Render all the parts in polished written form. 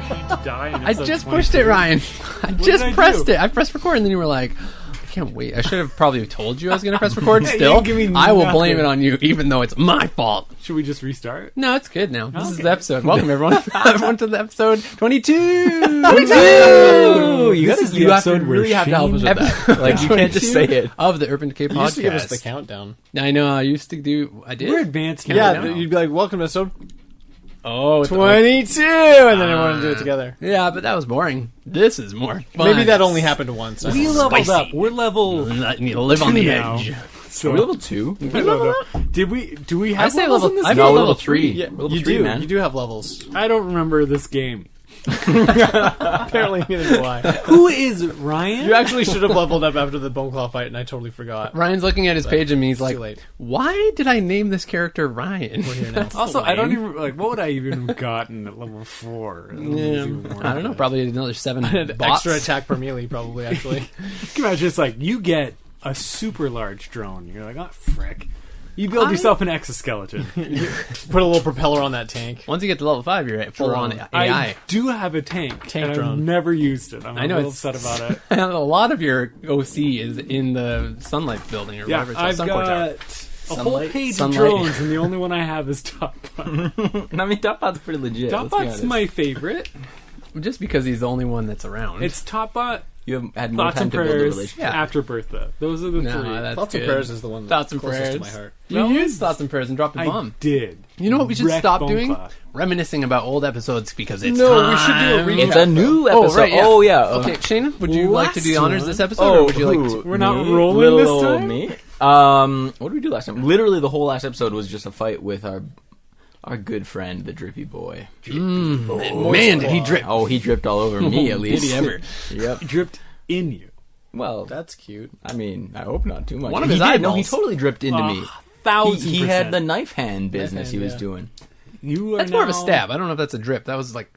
die. In I just pushed it, Ryan. I just pressed it. I pressed record, and then you were like, I can't wait. I should have probably told you I was going to press record still. give me I will nothing. blame it on you, even though it's my fault. Should we just restart? No, it's good now. This is Okay. the episode. Welcome, everyone. Everyone to the episode 22. 22! You This is the have to episode where really have to help us with Shane- that. Like, you can't just say it. Of the Urban Decay podcast. You used to give us the countdown. I know. I used to do. I did. We're advanced now. Yeah, you'd be like, welcome to episode Oh, it's 22! And then everyone would do it together. Yeah, but that was boring. This is more fun. Maybe that only happened once. We leveled Spicy. up. We're level. Let me live on the now. edge. So, Are we level 2? I don't know. Do we have I say levels level- in this I game? feel No, level level 3. Yeah, Level you 3, do. man. You do have levels. I don't remember this game. Apparently, neither do I. Who is Ryan? You actually should have leveled up after the Bone Claw fight, and I totally forgot. Ryan's looking at his page and he's It's like, too late. why did I name this character Ryan? We're here now. Also, I don't even like. What would I even have gotten at level 4? Yeah, I don't know. Probably another 7 bots. Extra attack per melee, probably, actually. Can you imagine just like you get a super large drone? You're like, oh frick! You build yourself an exoskeleton. Put a little propeller on that tank. Once you get to level 5, you're at full on AI. I do have a tank Tank and drone. I've never used it. I'm I know a little it's upset about it. And a lot of your OC is in the Sunlight building or Yeah, whatever it's called. I've Suncore Tower. got a whole Sunlight- page Sunlight. of drones, and the only one I have is Topbot. I mean, Topbot's pretty legit. let's be Topbot's honest. my favorite. Just because he's the only one that's around. It's Topbot, You have had more Thoughts time and to build a Prayers, relationship. Yeah. Afterbirth, though. Those are the No, three. that's Thoughts good. and Prayers is the one Thoughts and closest Prayers. to my heart. You No. used Thoughts and Prayers and dropped a I bomb. did. You know what we should Wrecked stop Bone doing? Claw. Reminiscing about old episodes because it's No, time. we should do a recap. It's a new Oh, episode. right, yeah. Oh, yeah. Okay, Shane, would you like to do the Last honors one? this episode, or would you like who? to? We're not Me? rolling Little this old time? Me? What did we do last time? Literally, the whole last episode was just a fight with our good friend, the Drippy Boy. Man, did he drip? Oh, he dripped all over me, at least. Did he ever? Yep. Dripped in you. Well, That's cute. I mean, I hope not too much. One of he his did. No, he eyeballs. totally dripped into me. 1,000%. He had the knife hand business hand, he was yeah. doing. You are That's more of a now- stab. I don't know if that's a drip. That was like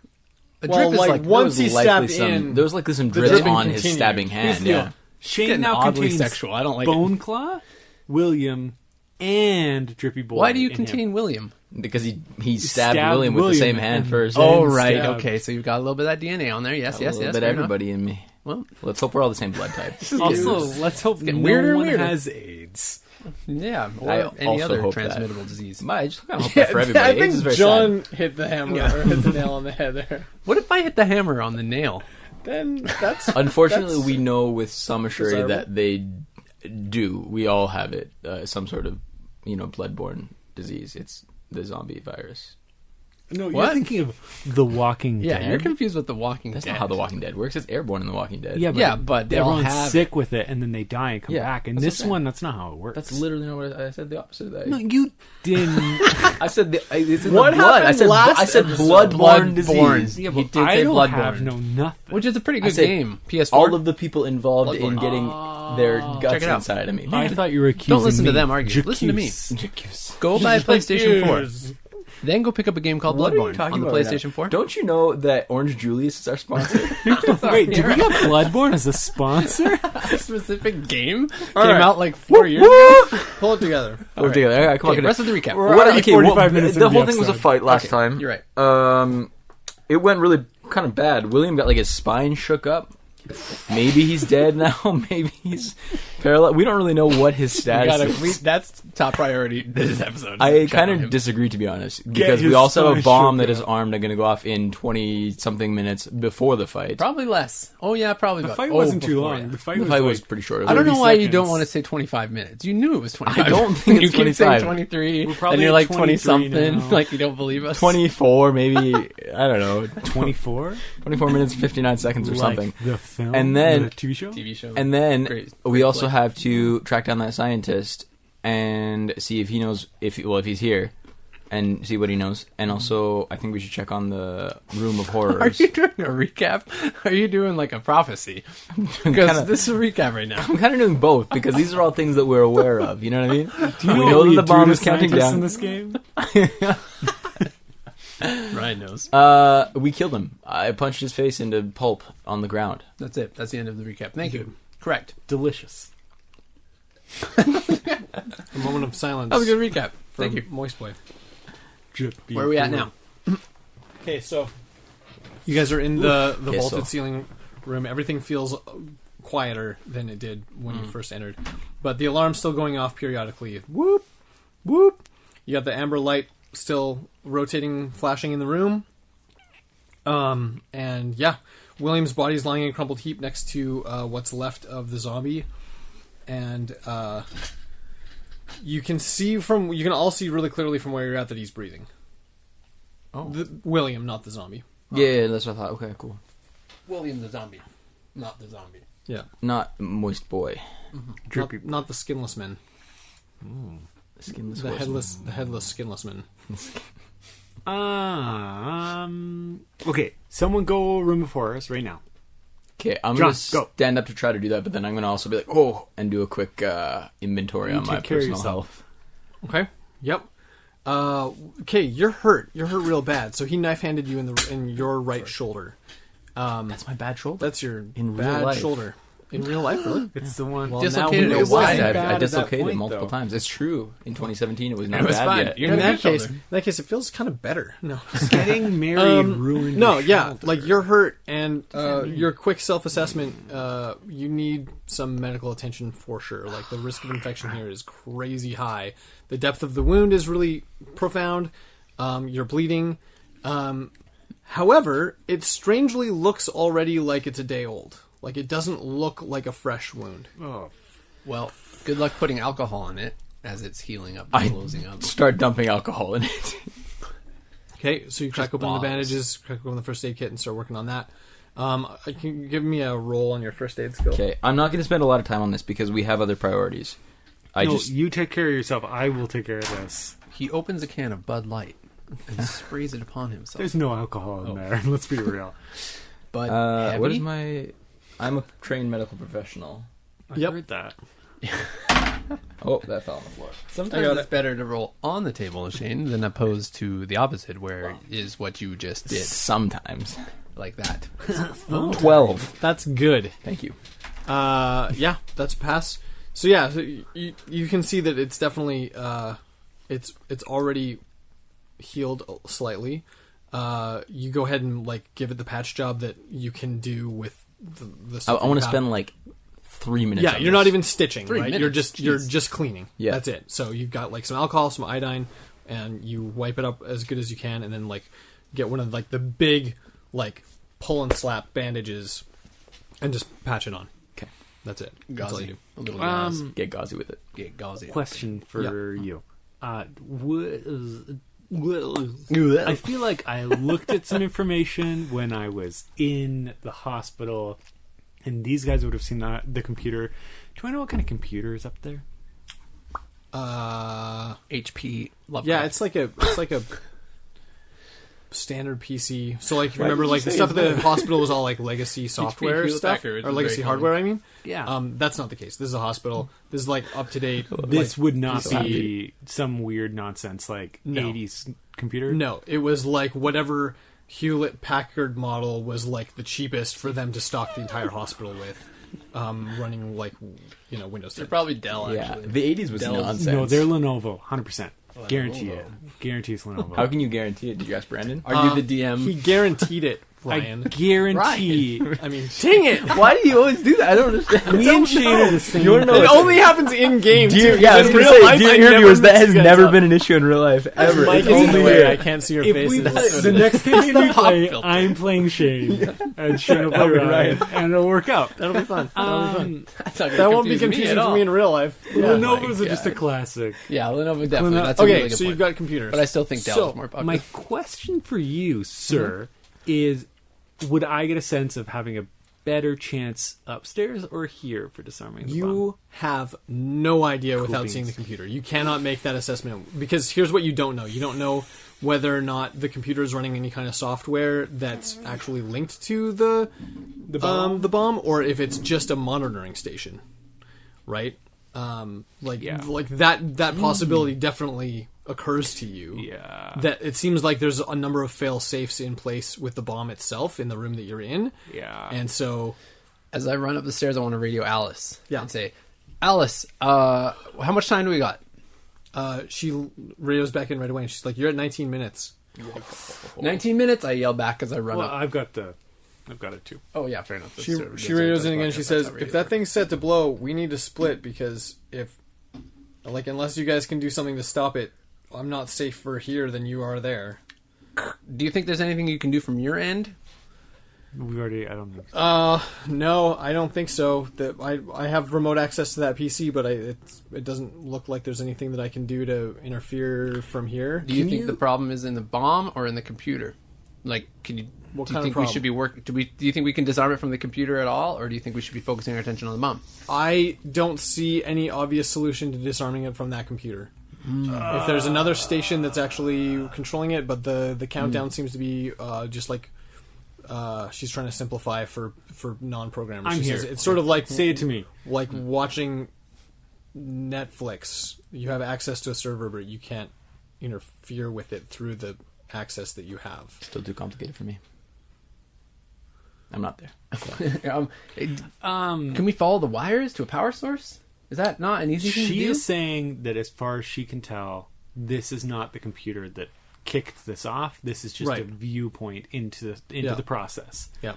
a Well, drip is like, like once There he was likely stabbed in, there was likely some the drip dripping on his continued. stabbing Here's hand. the deal. Yeah. Shane getting now oddly contains sexual. I don't like it. Bone Claw, William, and Drippy Boy. Why do you in contain him. William? Because he stabbed stabbed William with the William same hand and- first. Oh, Then right. stabbed. Okay, so you've got a little bit of that DNA on there. Yes, A yes, little yes. bit fair everybody in me. enough. Well, Let's hope we're all the same blood type. Also, let's hope getting no weirder and one weirder. has AIDS. yeah, I or any also other hope that. transmittable disease. I just kind of hope that for everybody. I AIDS think is very John sad. hit the hammer or hit the nail on the head there. What if I hit the hammer on the nail? Then that's Unfortunately, that's- we know with some assurity desirable. that they do. We all have it. Some sort of, bloodborne disease. It's the zombie virus. No, What? you're thinking of The Walking Yeah, Dead. you're confused with The Walking That's Dead. not how The Walking Dead works. It's airborne in The Walking Dead. Yeah, but they all everyone's have- sick with it, and then they die and come Yeah, back. And that's this what I'm one, that's not how it works. That's literally not what I said. The opposite of that. No, you didn't. I said it's in What the blood. happened last I said episode? bloodborne disease. Yeah, but he did I say don't Bloodborne. have no nothing. Which is a pretty I good said game. PS4. All of the people involved in Bloodborne. getting their Check guts it out. inside of me. I thought you were accusing Don't listen to me. them argue. Listen to me. Jacuse. Go buy a PlayStation 4. Years. Then go pick up a game called What are you Bloodborne talking on the about right PlayStation now? 4. Don't you know that Orange Julius is our sponsor? Wait, did we get Bloodborne as a sponsor? A specific game came right. out like 4 years ago. Pull it together. We're together. All right, come on. Okay, rest of the recap. We're already 45 minutes The into whole the thing was a episode. fight last Okay, time. you're right. It went really kind of bad. William got like his spine shook up. Maybe he's dead now. Maybe he's paralyzed. We don't really know what his status is. That's top priority this episode. I Check kind on of him. disagree, to be honest, because we his also have a spine bomb shook that is up. armed and going to go off in 20-something minutes before the fight. Probably less. Oh, yeah, probably The about- fight oh, wasn't too before, long. yeah. The fight The was, fight like, was pretty short. I don't know 30 why you seconds. don't want to say 25 minutes. You knew it was 25. I don't think you it's keep saying 25. 23, We're probably and you're at like 23 20-something, now. like you don't believe us. 24, maybe, I don't know, 24? 24 minutes, 59 seconds or Like something. the film? And then- The TV show? TV show. And then Great. we Great also play. have to track down that scientist and see if he knows if he's here, and see what he knows. And also, I think we should check on the Room of Horrors. Are you doing a recap? Are you doing like a prophecy? Because this is a recap right now. I'm kind of doing both because these are all things that we're aware of. You know what I mean? Do you we know know what that you the do bomb to is counting scientists down. in this game? Ryan knows. We killed him. I punched his face into pulp on the ground. That's it. That's the end of the recap. Thank you. Correct. Delicious. A moment of silence. That was a good recap. for Thank you. Moist Boy. Where are we at now? Okay, so You guys are in the Okay, vaulted so- ceiling room. Everything feels quieter than it did when you first entered. But the alarm's still going off periodically. Whoop, whoop. You got the amber light still rotating, flashing in the room. And yeah, William's body's lying in a crumpled heap next to what's left of the zombie. And you can all see really clearly from where you're at that he's breathing. Oh. William, not the zombie. Yeah, that's what I thought. Okay, cool. William the zombie, not the zombie. Yeah. Not moist boy. Not the skinless men. Skinless The horseman. headless skinless men. Okay, someone go room of horrors right now. Okay, I'm John, gonna go. stand up to try to do that, but then I'm gonna also be like, oh, and do a quick inventory You on my take care of personal yourself. health. Okay. Yep. Okay, you're hurt. You're hurt real bad. So he knife-handed you in your right shoulder. That's my bad shoulder. That's your In real bad life. shoulder. In real life, really? It's the one. Well, Dislocated now we it know why. wide. bad I at that dislocated point, multiple though. times. It's true. In 2017, it was not It was bad fine. yet. You're In got a that good case, shoulder. it feels kind of better. No. Getting married ruined. No, your yeah, shoulder. like you're hurt, and your quick self-assessment, you need some medical attention for sure. Like the risk of infection here is crazy high. The depth of the wound is really profound. You're bleeding. However, it strangely looks already like it's a day old. Like it doesn't look like a fresh wound. Oh, Well, good luck putting alcohol in it as it's healing up and closing up. Start dumping alcohol in it. Okay, so you crack open bottles. the bandages, crack open the first aid kit, and start working on that. Can you give me a roll on your first aid skill? Okay, I'm not going to spend a lot of time on this because we have other priorities. you take care of yourself. I will take care of this. He opens a can of Bud Light and sprays it upon himself. There's no alcohol in there. Let's be real. But heavy? What is my? I'm a trained medical professional. I Yep. heard that. Oh, that fell on the floor. Sometimes it's better to roll on the table, Shane, than opposed to the opposite, where is what you just did, Sometimes. like that. 12. That's good. Thank you. Yeah, that's a pass. So yeah, so you can see that it's definitely it's already healed slightly. You go ahead and like give it the patch job that you can do with the I stuff. want you to have. spend like 3 minutes. Yeah, on you're this. not even stitching, 3 right? minutes, You're jeez. just cleaning. Yeah. That's it. So you've got like some alcohol, some iodine, and you wipe it up as good as you can, and then like get one of like the big like pull and slap bandages, and just patch it on. Okay. That's it. That's all you Gauzy. do. A little gauze. Get gauzy with it. Get gauzy. Question for you. I feel like I looked at some information when I was in the hospital, and these guys would have seen the computer. Do I know what kind of computer is up there? HP Lovecraft. Yeah, it's like a standard PC. So like if you Why remember did you like the say stuff at the that? hospital was all like legacy software Hewlett stuff Packard, or it's legacy very hardware. I mean, Yeah. that's not the case. This is a hospital. This is like up to date. This like, would not PC. be some weird nonsense like No. 80s computer. No, it was like whatever Hewlett Packard model was like the cheapest for them to stock the entire hospital with, running like Windows 10. They're probably Dell, Yeah. actually. The 80s was Dell's- nonsense. No, they're Lenovo, 100%. Guarantee Lenovo. it. Guarantee it's Lenovo. How can you guarantee it? Did you ask Brandon? Are you the DM? He guaranteed it, I Ryan. guarantee. I mean, dang it! Why do you always do that? I don't understand. Me and Shane are the same. You wanna know It what's- only happens in game. Dear, too, yeah, I was because in going to real say, life, dear I never interviewers, that mix has you guys never up. been an issue in real life, ever. Mike It's is in only the way. here. I can't see your If face. we That's play, what the it is. next game we play, filter. I'm playing Shane, and Shane will play Ryan, and it'll work out. That'll be fun. That'll be fun. That's not gonna That won't be confuse confusing at for all. me in real life. Yeah. Lenovo's my are just a God. classic. Yeah, Lenovo definitely. Lenovo- That's a Okay, really good so point. you've got computers. But I still think Dell So, is more popular. My question for you, sir, is would I get a sense of having a better chance upstairs or here for disarming the bomb? You have no idea without beans. seeing the computer. You cannot make that assessment because here's what you don't know. You don't know whether or not the computer is running any kind of software that's actually linked to the bomb, or if it's just a monitoring station, right? Like that possibility definitely occurs to you. Yeah. That it seems like there's a number of fail safes in place with the bomb itself in the room that you're in, Yeah. and so As I run up the stairs, I want to radio Alice. Yeah. And say, Alice, how much time do we got? she radios back in right away, and she's like, "You're at 19 minutes." 19 minutes, I yell back as I run Well, up. I've got it too. Oh, yeah, fair enough. She radios in again. She says, "If that thing's set to blow, we need to split because unless you guys can do something to stop it, I'm not safer here than you are there." Do you think there's anything you can do from your end? I don't think so. No, I don't think so. That I have remote access to that PC, but it doesn't look like there's anything that I can do to interfere from here. Do you think the problem is in the bomb or in the computer? Like, do you think we should be do you think we can disarm it from the computer at all, or do you think we should be focusing our attention on the bomb? I don't see any obvious solution to disarming it from that computer. If there's another station that's actually controlling it, but the countdown seems to be just like she's trying to simplify for non-programmers. I'm here. Says it's sort of like Say it to me. like watching Netflix. You have access to a server, but you can't interfere with it through the access that you have. Still too complicated for me. I'm not there. Can we follow the wires to a power source? Is that not an easy thing to do? She is saying that as far as she can tell, this is not the computer that kicked this off. This is just a viewpoint into the process. Yeah.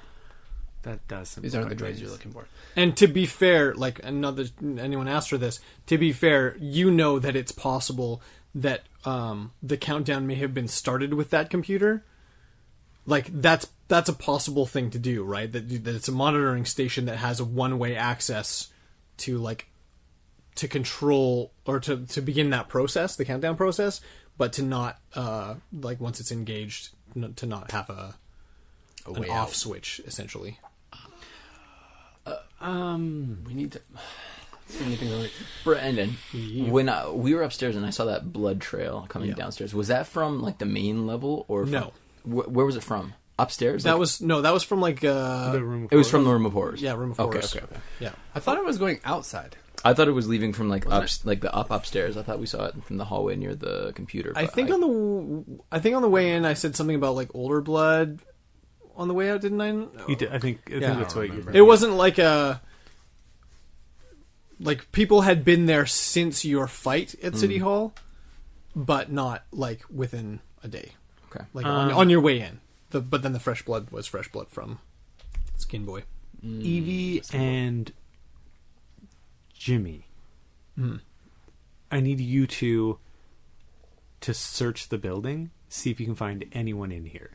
That does. These aren't the droids you're looking for. And to be fair, like, and not that anyone asked for this, to be fair, you know that it's possible that the countdown may have been started with that computer. Like, that's a possible thing to do, right? That it's a monitoring station that has a one-way access to control or to begin that process, the countdown process, but to not once it's engaged, to not have an off switch, essentially. We need to. So many things on Brandon, when we were upstairs and I saw that blood trail coming downstairs, was that from like the main level or from, no? Where was it from? Upstairs? That was from like The room of It was horrors. from the room of horrors. yeah, room of horrors. Okay. Yeah. I thought it was going outside. I thought it was leaving from like Wasn't the upstairs. I thought we saw it from the hallway near the computer. I but think on the way in I said something about like older blood on the way out, didn't I? You did, I think that's what you. It wasn't like like people had been there since your fight at City Hall, but not like within a day. Okay. Like on your way in. But then the fresh blood was fresh blood from Skin Boy. Evie and Jimmy. I need you to search the building, see if you can find anyone in here.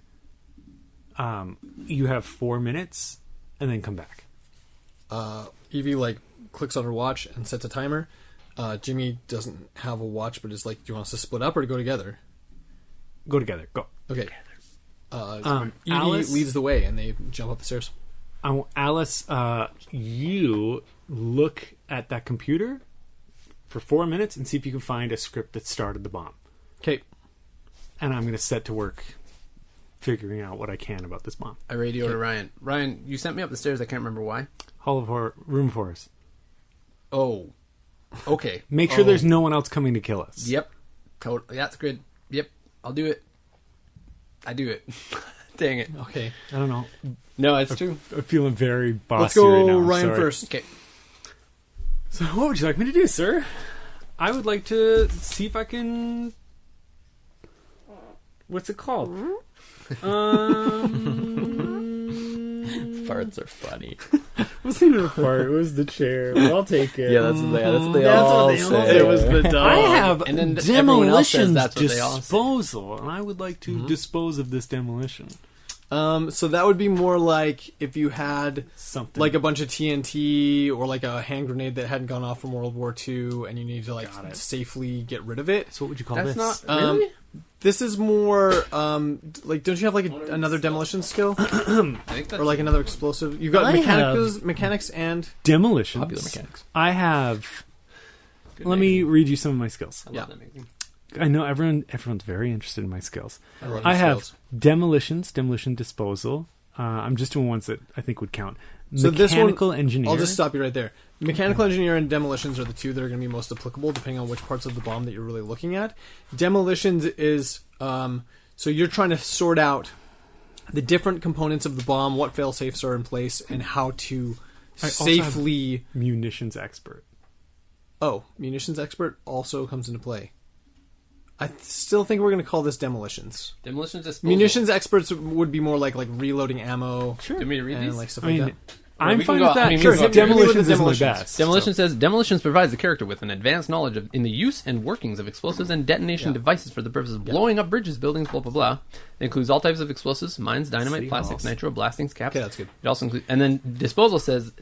You have 4 minutes, and then come back. Evie like clicks on her watch and sets a timer. Jimmy doesn't have a watch, but is like, "Do you want us to split up or to go together?" Go together. Go. Okay. Evie Alice leads the way, and they jump up the stairs. Alice, you look at that computer for 4 minutes and see if you can find a script that started the bomb. Okay. And I'm going to set to work figuring out what I can about this bomb. I radio to Ryan. Ryan, you sent me up the stairs. I can't remember why. Hall of Horror, room for us. Oh. Okay. Make sure there's no one else coming to kill us. Yep. Totally. That's good. Yep. I'll do it. I do it. Dang it. Okay. I don't know. No, it's true. I'm feeling very bossy Let's go, right now. Ryan Sorry. first. Okay. So what would you like me to do, sir? I would like to see if I can... What's it called? Farts are funny. It wasn't even a fart. It was the chair. I'll take it. Yeah, that's what they all say. It was the dog. I have And then everyone else says demolition that's what they all say. disposal, and I would like to dispose of this demolition. So that would be more like if you had Something like a bunch of TNT or like a hand grenade that hadn't gone off from World War II, and you need to like Got it. safely get rid of it. So what would you call That's this? not... Really? This is more like, don't you have like another demolition skill I think that's... or like another explosive? You've got I mechanics and Demolitions. Popular mechanics. I have. Good Let name. me read you some of my skills. I love that name. I know everyone's very interested in my skills. I love I your have skills. demolition disposal. I'm just doing ones that I think would count. So this one- Mechanical engineer. I'll just stop you right there. Mechanical engineer and demolitions are the two that are going to be most applicable, depending on which parts of the bomb that you're really looking at. Demolitions is so you're trying to sort out the different components of the bomb, what fail safes are in place, and how to I also have safely. munitions expert. Oh, munitions expert also comes into play. I still think we're going to call this demolitions. Demolitions disposal. Munitions experts would be more like reloading ammo. Sure. Do you want me to read and these? like stuff like that. I'm we can fine go- with that. I mean, Sure, we can go- demolitions is my Demolitions. best. Demolition says, Demolitions provides the character with an advanced knowledge in the use and workings of explosives and detonation devices for the purpose of blowing up bridges, buildings, blah, blah, blah. It includes all types of explosives, mines, dynamite, City plastics, halls. nitro, blastings, caps. Okay, that's good. It also includes... And then Disposal says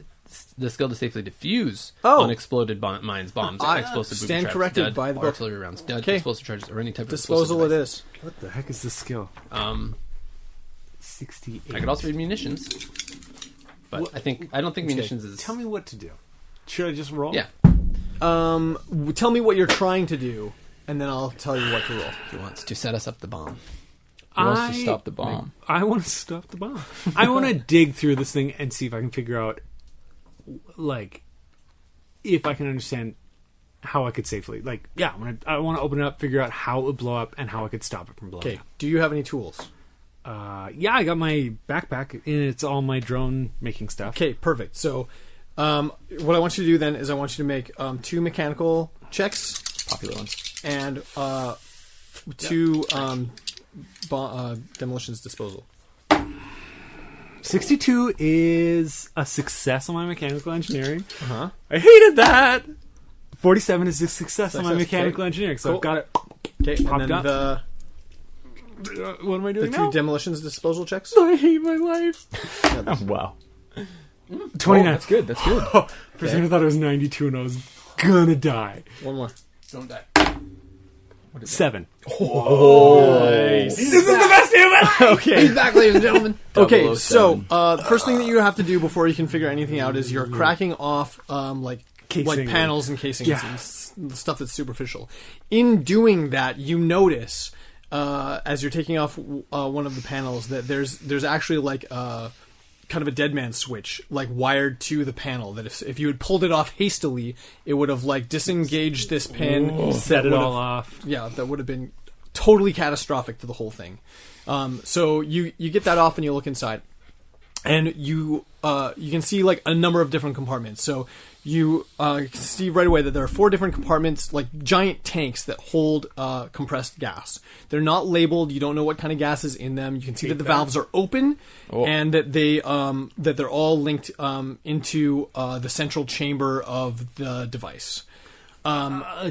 the skill to safely defuse Oh. unexploded mines, bombs, I explosive booby stand traps, corrected dud, by the book. artillery rounds, dud, Okay. explosive charges, or any type of Disposal explosive it device. is. What the heck is this skill? 68. I could also read munitions, but I don't think munitions is... Tell me what to do. Should I just roll? Yeah. Tell me what you're trying to do, and then I'll tell you what to roll. He wants to set us up the bomb. He wants to stop the bomb. I want to stop the bomb. I want to dig through this thing and see if I can figure out, if I can understand how I could safely, I want to open it up, figure out how it would blow up, and how I could stop it from blowing Okay, up. do you have any tools? Yeah, I got my backpack, and it's all my drone making stuff. Okay, perfect. So, what I want you to do then is I want you to make 2 mechanical checks Popular ones. and 2 demolitions disposal. 62 is a success on my mechanical engineering. Uh-huh. I hated that. 47 is a success on my Success, mechanical okay. engineering, so Cool. I've got it. Okay, and Popped then up. What am I the doing 2 now? demolitions disposal checks. I hate my life. Wow. 29. That's good. That's good. For a second I thought it was 92 and I was gonna die. One more. Don't die. 7. Nice. This is the best day of my life! Okay. He's back, ladies and gentlemen. Okay, 007. so the first thing that you have to do before you can figure anything out is you're cracking off Casing. panels and casings Yeah. and stuff that's superficial. In doing that, you notice as you're taking off one of the panels that there's actually kind of a dead man switch wired to the panel that if you had pulled it off hastily, it would have disengaged this pin, Set it would all have- off. Yeah, that would have been totally catastrophic to the whole thing. So you get that off and you look inside, and you can see a number of different compartments. So you can see right away that there are 4 different compartments, giant tanks that hold compressed gas. They're not labeled. You don't know what kind of gas is in them. You can see that the valves are open, and that they're all linked into the central chamber of the device.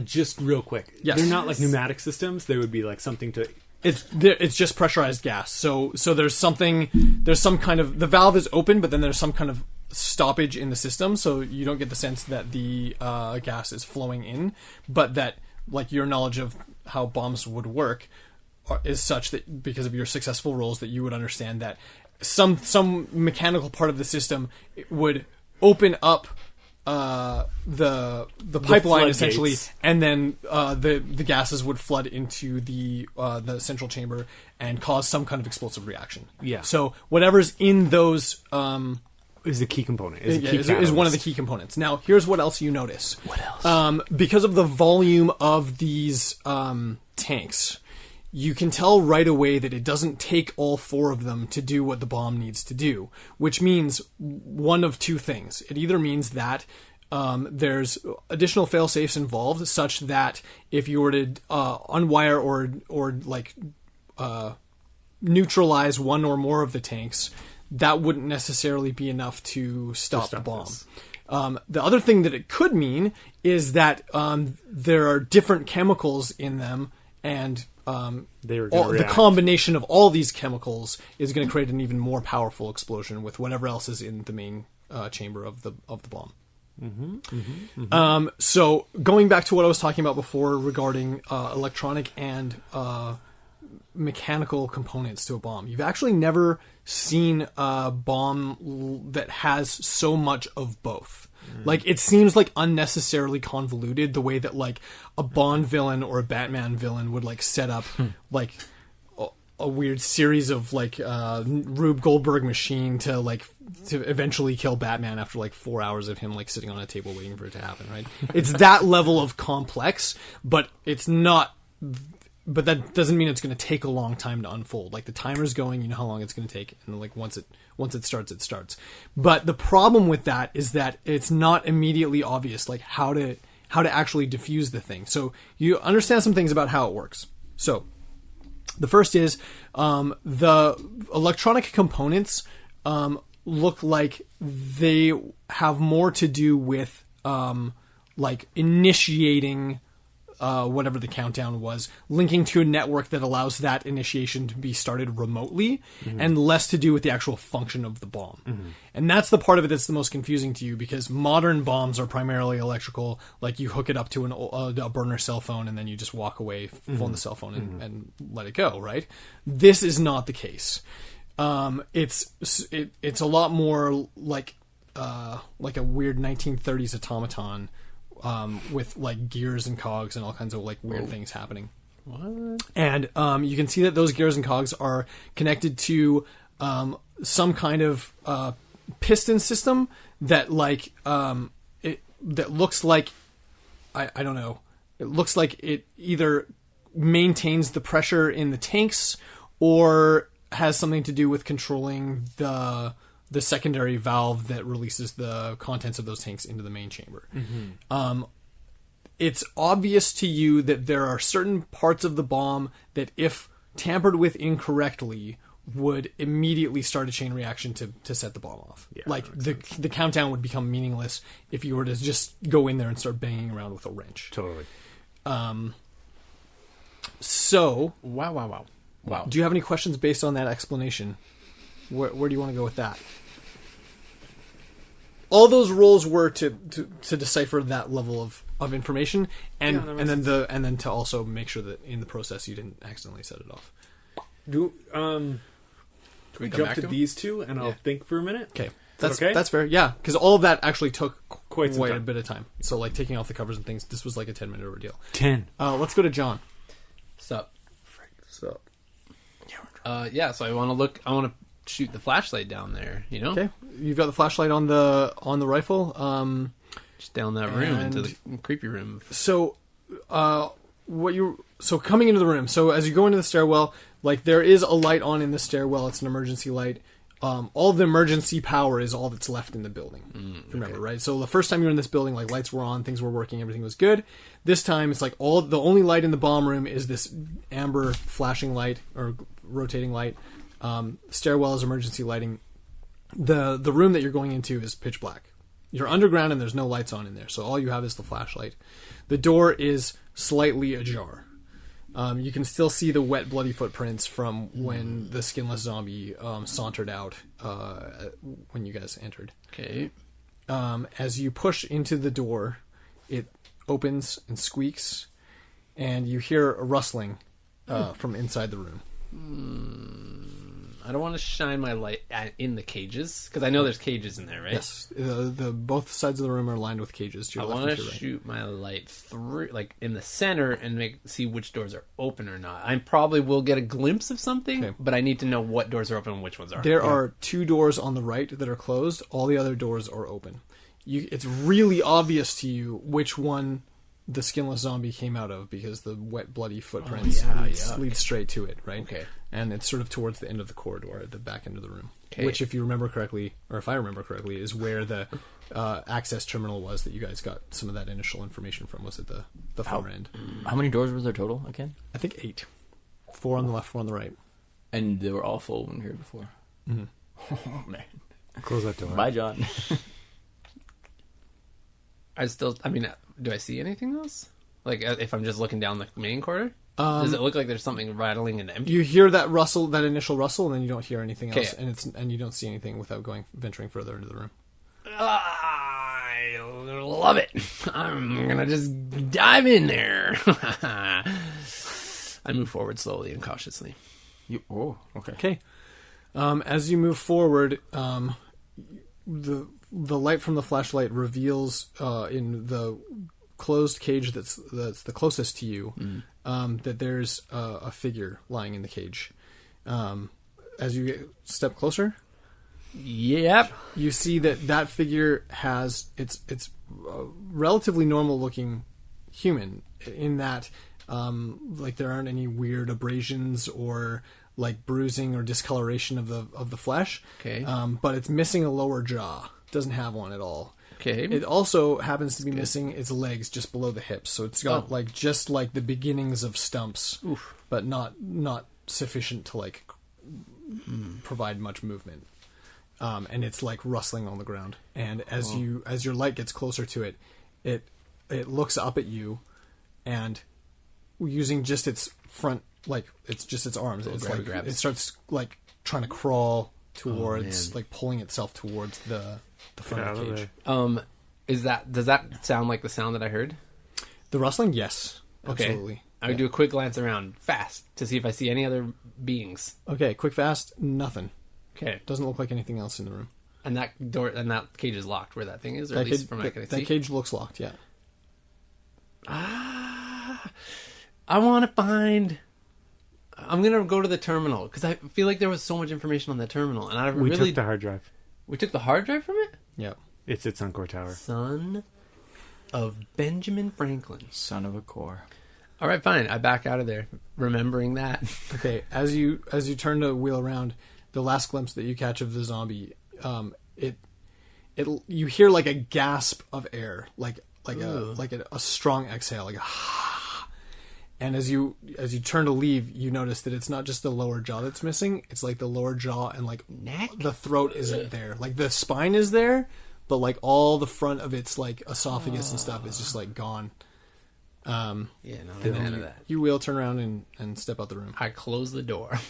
Just real quick. Yes. They're not like pneumatic systems. They would be something to... It's just pressurized gas. So there's some kind of, the valve is open, but then there's some kind of stoppage in the system, so you don't get the sense that the gas is flowing in, but that your knowledge of how bombs would work is such that because of your successful rolls that you would understand that some mechanical part of the system would open up the pipeline essentially, floodgates. and then the gases would flood into the central chamber and cause some kind of explosive reaction. Yeah. So whatever's in those Is a key component. is one of the key components. Now, here's what else you notice. What else? Because of the volume of these tanks, you can tell right away that it doesn't take all 4 of them to do what the bomb needs to do, which means one of 2 things. It either means that there's additional fail-safes involved, such that if you were to unwire or neutralize one or more of the tanks, that wouldn't necessarily be enough to stop the bomb. this. The other thing that it could mean is that there are different chemicals in them, and the combination of all these chemicals is going to create an even more powerful explosion with whatever else is in the main chamber of the bomb. So going back to what I was talking about before regarding electronic and mechanical components to a bomb, you've actually never seen a bomb that has so much of both. It seems unnecessarily convoluted the way that a Bond villain or a Batman villain would set up a weird series of Rube Goldberg machine to eventually kill Batman after 4 hours of him sitting on a table waiting for it to happen, right? It's that level of complex, but it's not. But that doesn't mean it's going to take a long time to unfold. The timer's going, you know how long it's going to take, and once it starts, it starts. But the problem with that is that it's not immediately obvious how how to actually diffuse the thing. So you understand some things about how it works. So the first is the electronic components look like they have more to do with like initiating whatever the countdown was, linking to a network that allows that initiation to be started remotely, and less to do with the actual function of the bomb. And that's the part of it that's the most confusing to you, because modern bombs are primarily electrical. Like, you hook it up to a burner cell phone, and then you just walk away, phone the cell phone, and let it go, right? This is not the case. It's a lot more like a weird 1930s automaton, with like gears and cogs and all kinds of like weird things happening. What? And you can see that those gears and cogs are connected to some kind of piston system that like that looks like I don't know. It looks like it either maintains the pressure in the tanks or has something to do with controlling the secondary valve that releases the contents of those tanks into the main chamber. It's obvious to you that there are certain parts of the bomb that, if tampered with incorrectly, would immediately start a chain reaction to set the bomb off. Yeah, like the countdown would become meaningless if you were to just go in there and start banging around with a wrench. Totally. So, Wow. do you have any questions based on that explanation? Where do you want to go with that? All those rolls were to decipher that level of information, and then to also make sure that in the process you didn't accidentally set it off. Do Can we come jump back to to 'em? these two, and I'll think for a minute. Okay, okay? that's fair. Yeah, because all of that actually took Quite some a time. bit of time. So like taking off the covers and things, this was like a 10-minute ordeal. 10. Let's go to John. Sup? So Yeah, so I want to shoot the flashlight down there, you know? okay, you've got the flashlight on the rifle. Just down that room into the creepy room. So, coming into the room. So as you go into the stairwell, like, there is a light on in the stairwell. It's an emergency light. All of the emergency power is all that's left in the building. Remember, right? So the first time you were in this building, like, lights were on, things were working, everything was good. This time, it's like the only light in the bomb room is this amber flashing light or rotating light. Stairwell is emergency lighting. The room that you're going into is pitch black. You're underground and there's no lights on in there, so all you have is the flashlight. The door is slightly ajar. You can still see the wet, bloody footprints from when the skinless zombie sauntered out when you guys entered. Okay. As you push into the door, it opens and squeaks, and you hear a rustling from inside the room. I don't want to shine my light in the cages, because I know there's cages in there, right? Yes, both sides of the room are lined with cages. To your I left want and to to your right. shoot my light through, like, in the center, and see which doors are open or not. I probably will get a glimpse of something, Okay. but I need to know what doors are open and which ones aren't. There are 2 doors on the right that are closed. All the other doors are open. It's really obvious to you which one the skinless zombie came out of, because the wet, bloody footprints lead straight to it, right? Okay. And it's sort of towards the end of the corridor, at the back end of the room. Okay. Which, if you remember correctly, or if I remember correctly, is where the access terminal was that you guys got some of that initial information from, was at the far end. How many doors were there total again? I think 8. 4 on the left, 4 on the right. And they were all full when we were here before. Oh, man. Close that door. Bye, John. Do I see anything else? Like, if I'm just looking down the main corridor? Does it look like there's something rattling and empty? You hear that rustle, that initial rustle, and then you don't hear anything else, Okay. and you don't see anything without venturing further into the room. I love it. I'm gonna just dive in there. I move forward slowly and cautiously. Oh, okay. Okay. As you move forward, the light from the flashlight reveals in the closed cage that's the closest to you that there's a figure lying in the cage. As you step closer, Yep. you see that figure has it's a relatively normal looking human, in that like, there aren't any weird abrasions or like bruising or discoloration of the flesh. Okay. But it's missing a lower jaw. Doesn't have one at all. Okay. It also happens to be missing its legs just below the hips, so it's got just like the beginnings of stumps, but not sufficient to like provide much movement. And it's like rustling on the ground. And as your light gets closer to it, it looks up at you, and using just its front, like it's just its arms, it's like it starts like trying to crawl towards, like pulling itself towards the front of the cage. Does that sound like the sound that I heard? The rustling, yes, okay. absolutely. I would do a quick glance around fast to see if I see any other beings. Okay, quick, fast, nothing. Okay, doesn't look like anything else in the room. And that door and that cage is locked. Where that thing is, or at least from what I can see. That cage looks locked. Yeah. I want to find. I'm gonna go to the terminal because I feel like there was so much information on the terminal, and we took the hard drive. We took the hard drive from it. Yeah. It sits on Core Tower. Son of Benjamin Franklin. Son of a core. All right, fine. I back out of there, remembering that. Okay. As you turn to wheel around, the last glimpse that you catch of the zombie, you hear like a gasp of air, like a strong exhale, like a and as you turn to leave, you notice that it's not just the lower jaw that's missing, it's like the lower jaw and like neck, the throat isn't there, like the spine is there, but like all the front of its like esophagus and stuff is just like gone. Yeah, no, I'm out of that. You will turn around and step out the room. I close the door.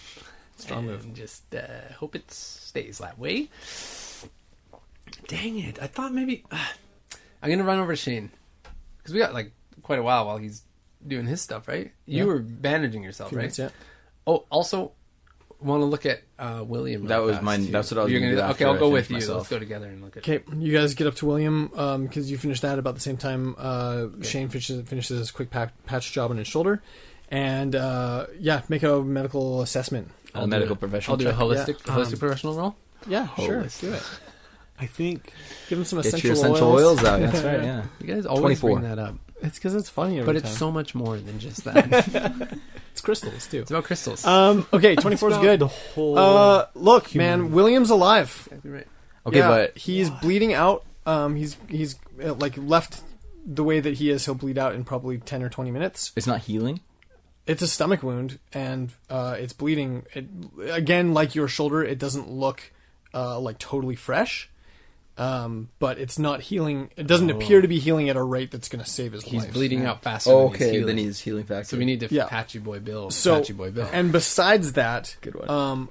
Strong move. And just hope it stays that way. Dang it! I thought maybe I'm gonna run over to Shane because we got like quite a while he's doing his stuff, right? You were bandaging yourself, right? Minutes, yeah. Oh, also want to look at William. That was mine. That's what I was going going to do. Okay, I'll go with you. Let's go together and look at. Okay, you guys get up to William because you finished that about the same time. Shane finishes his quick patch job on his shoulder, and make a medical assessment. A medical professional. I'll do a check. holistic professional roll. Yeah, sure, do it. I think give him some Get essential your oils. essential oils out. That's right. Yeah. You guys always 24. bring that up. It's because it's funny every But time. it's so much more than just that. It's crystals too. It's about crystals. Okay, 24 is good. The whole Look, man, William's alive. Exactly right. Okay, Yeah, but he's bleeding out. He's like left the way that he is. He'll bleed out in probably 10 or 20 minutes. it's not healing. It's a stomach wound, and it's bleeding. Again, like your shoulder, it doesn't look like totally fresh. But it's not healing. It doesn't appear to be healing at a rate that's going to save his life. He's bleeding out faster. Than he's Okay, healing. then he's healing factor. So we need to Yeah. patchy boy Bill. So, Patchy boy Bill. and besides that, Good one.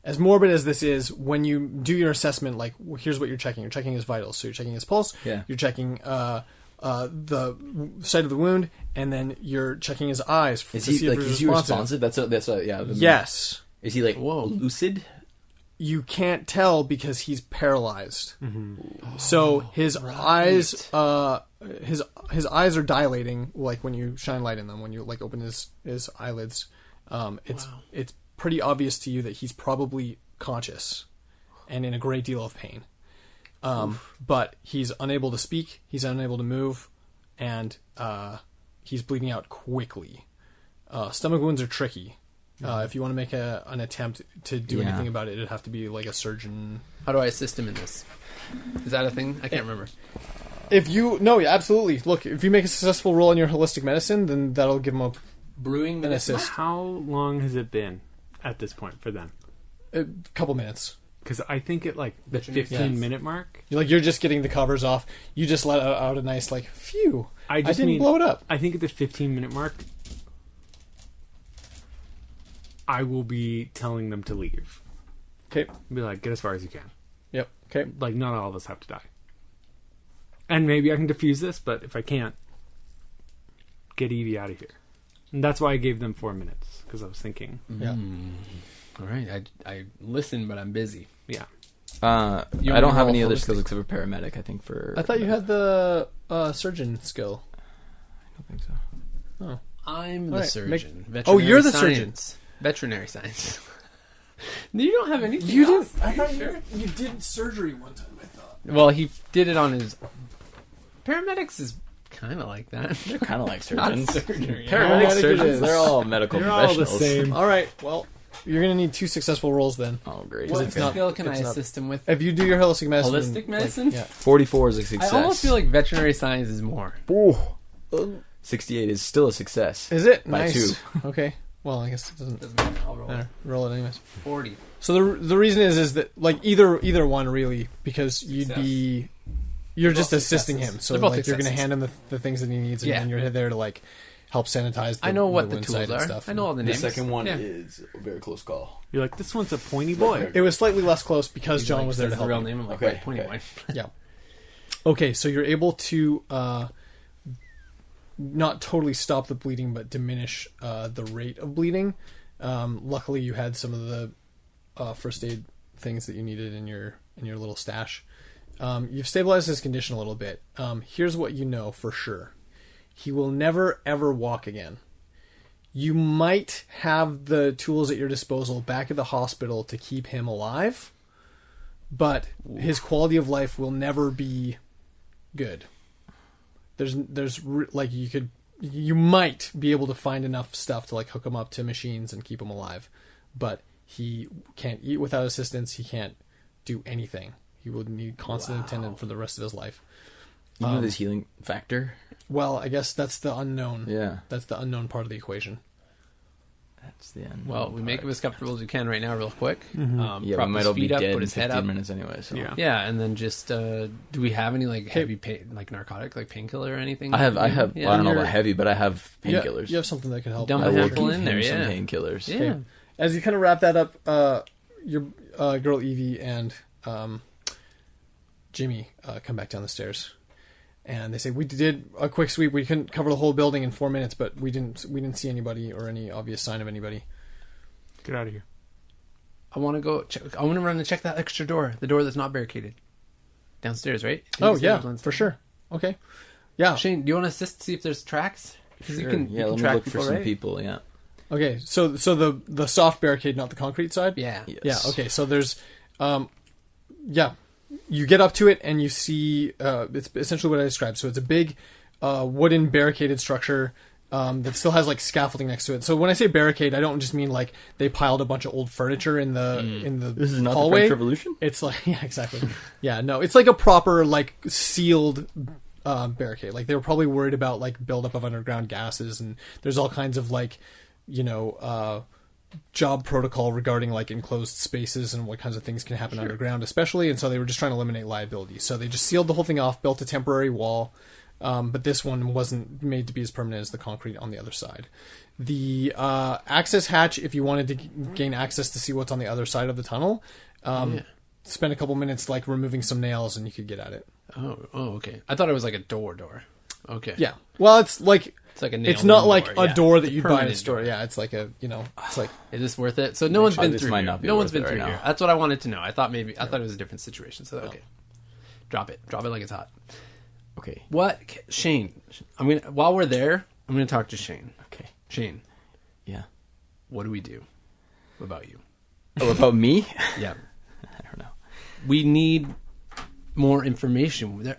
As morbid as this is, when you do your assessment, like here's what you're checking. You're checking his vitals. So you're checking his pulse. Yeah. You're checking the site of the wound, and then you're checking his eyes Is to see he if like he's is he responsive. responsive? Yeah. Yes. Is he like Whoa. lucid? You can't tell because he's paralyzed. So his eyes, his eyes are dilating, like when you shine light in them. When you like open his eyelids, it's pretty obvious to you that he's probably conscious and in a great deal of pain. But he's unable to speak. He's unable to move, and he's bleeding out quickly. Stomach wounds are tricky. If you want to make an attempt to do anything about it, it'd have to be like a surgeon. How do I assist him in this? Is that a thing? I can't remember. Absolutely. Look, if you make a successful roll in your holistic medicine, then that'll give him Brewing an assist. How long has it been at this point for them? A couple minutes. Because I think at like the 15-minute mark. You're just getting the covers off. You just let out a nice like, phew. I didn't blow it up. I think at the 15-minute mark, I will be telling them to leave. Okay. Be like, get as far as you can. Yep. Okay. Like, not all of us have to die. And maybe I can defuse this, but if I can't, get Evie out of here. And that's why I gave them 4 minutes, because I was thinking. Yeah. All right. I listen, but I'm busy. Yeah. I don't have any other skills except for paramedic. I think for. I thought you had the surgeon skill. I don't think so. Oh. I'm the surgeon. You're the surgeon. Veterinary science. You don't have anything. You else? didn't. I thought you did surgery one time. I thought. Well, he did it on his. Paramedics is kind of like that. They're kind of like surgeons. Surgery. Paramedics, it surgeons. is. They're all medical They're all professionals. the same. All right. Well, you're gonna need 2 successful rolls then. Oh, great. What it's not- skill can I it's not- assist him with? If you do your holistic medicine, Holistic medicine? yeah. 44 is a success. I almost feel like veterinary science is more. Ooh. 68 is still a success. Is it By nice? Okay. Well, I guess it doesn't Doesn't matter. I'll roll it. matter. Roll it anyways. 40. So the reason is that like either one really, because you're just both assisting successes. him. So They're both like you're gonna successes. hand him the things that he needs, and Yeah. then you're there to like help sanitize. I know what the wound tools site and are. stuff. I know all the The names. second one Yeah. is a very close call. You're like, this one's a pointy boy. It was slightly less close because He's John like, was there to says help. the real you. name. I'm like, Okay, wait, 21. Yeah. Okay, so you're able to not totally stop the bleeding, but diminish the rate of bleeding. Luckily, you had some of the first aid things that you needed in your little stash. You've stabilized his condition a little bit. Here's what you know for sure: he will never ever walk again. You might have the tools at your disposal back at the hospital to keep him alive, but his quality of life will never be good. Like you might be able to find enough stuff to like hook him up to machines and keep him alive, but he can't eat without assistance. He can't do anything. He will need constant attendant for the rest of his life. You know this healing factor? Well, I guess that's the unknown. Yeah. That's the unknown part of the equation. That's the end. Well, we make him as comfortable as we can right now, real quick. Yeah, we prop might his all be feet up, dead put in his head 15 up. minutes anyway. So. Yeah. Yeah, and then just do we have any like heavy like narcotic, like painkiller or anything? I have. Well, I don't know You're- about heavy, but I have Yeah, painkillers. you have something that can help. Dump I a will handful give in there, him some yeah. painkillers. Yeah. Okay. As you kind of wrap that up, your girl Evie and Jimmy come back down the stairs, and they say, "We did a quick sweep. We couldn't cover the whole building in 4 minutes, but we didn't see anybody or any obvious sign of anybody." Get out of here. I want to go. I want to run and check that extra door, the door that's not barricaded, downstairs, right? Oh It's yeah, downstairs. for sure. Okay. Yeah. Shane, do you want to assist to see if there's tracks? 'Cause Sure. you can Yeah, let me track look for people, some right? people. Yeah. Okay. So the soft barricade, not the concrete side. Yeah. Yes. Yeah. Okay. So there's, yeah, you get up to it and you see it's essentially what I described. So it's a big wooden barricaded structure that still has like scaffolding next to it. So when I say barricade, I don't just mean like they piled a bunch of old furniture in the This is not the hallway. French Revolution? It's like yeah, exactly. Yeah, no, it's like a proper like sealed barricade. Like they were probably worried about like buildup of underground gases, and there's all kinds of like job protocol regarding like enclosed spaces and what kinds of things can happen underground, especially. And so they were just trying to eliminate liability. So they just sealed the whole thing off, built a temporary wall. But this one wasn't made to be as permanent as the concrete on the other side. The access hatch, if you wanted to gain access to see what's on the other side of the tunnel, spend a couple minutes like removing some nails and you could get at it. Oh, okay. I thought it was like a door. Okay. Yeah. Well, it's like It's like a nail it's not door, like a yeah. door that It's a you'd buy at a permanent store. door. Yeah, it's like it's like Is this worth it? So no one's been this through might here. not be No one's worth been it through right here. now. That's what I wanted to know. I thought it was a different situation. So okay. Drop it like it's hot. Okay. What, Shane? While we're there, I'm gonna talk to Shane. Okay. Shane, Yeah. what do we do about you? Oh, about me? Yeah, I don't know. we need more information.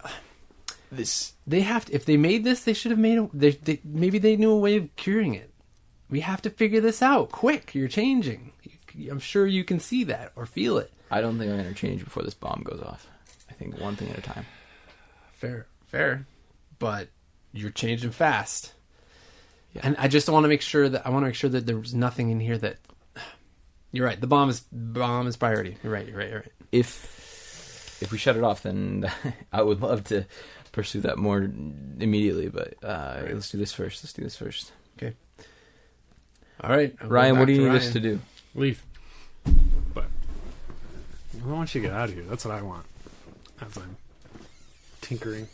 They have to. If they made this, they should have made it. Maybe they knew a way of curing it. We have to figure this out quick. You're changing. I'm sure you can see that or feel it. I don't think I'm going to change before this bomb goes off. I think one thing at a time. Fair, but you're changing fast. Yeah. And I just want to make sure that there's nothing in here that. You're right. The bomb is priority. You're right. If we shut it off, then I would love to pursue that more immediately. But let's do this first. Okay. All right, I'll go Ryan, what back do you to need us Ryan. to do? Leave. But I want you to get out of here. That's what I want. As I'm tinkering.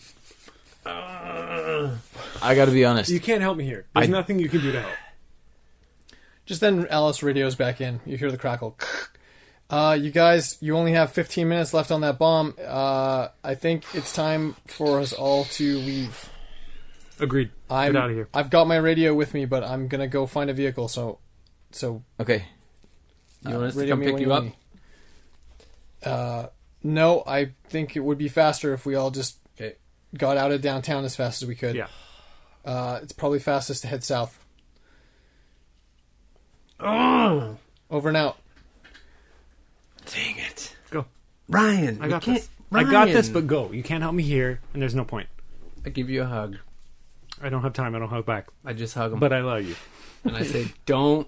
I got to be honest. You can't help me here. There's nothing you can do to help. just then Alice radios back in. You hear the crackle. You guys, you only have 15 minutes left on that bomb. I think it's time for us all to leave. Agreed. Get out of here. I've got my radio with me, but I'm gonna go find a vehicle. So Okay. You want us to radio come me pick when you need up? me. No, I think it would be faster if we all just Okay. got out of downtown as fast as we could. Yeah. It's probably fastest to head south. Over and out. Dang it. Go. Ryan, I got you this. can't- I got Ryan. this, but go. You can't help me here, and there's no point. I give you a hug. I don't have time. I don't hug back. I just hug him. But I love you. And I say, don't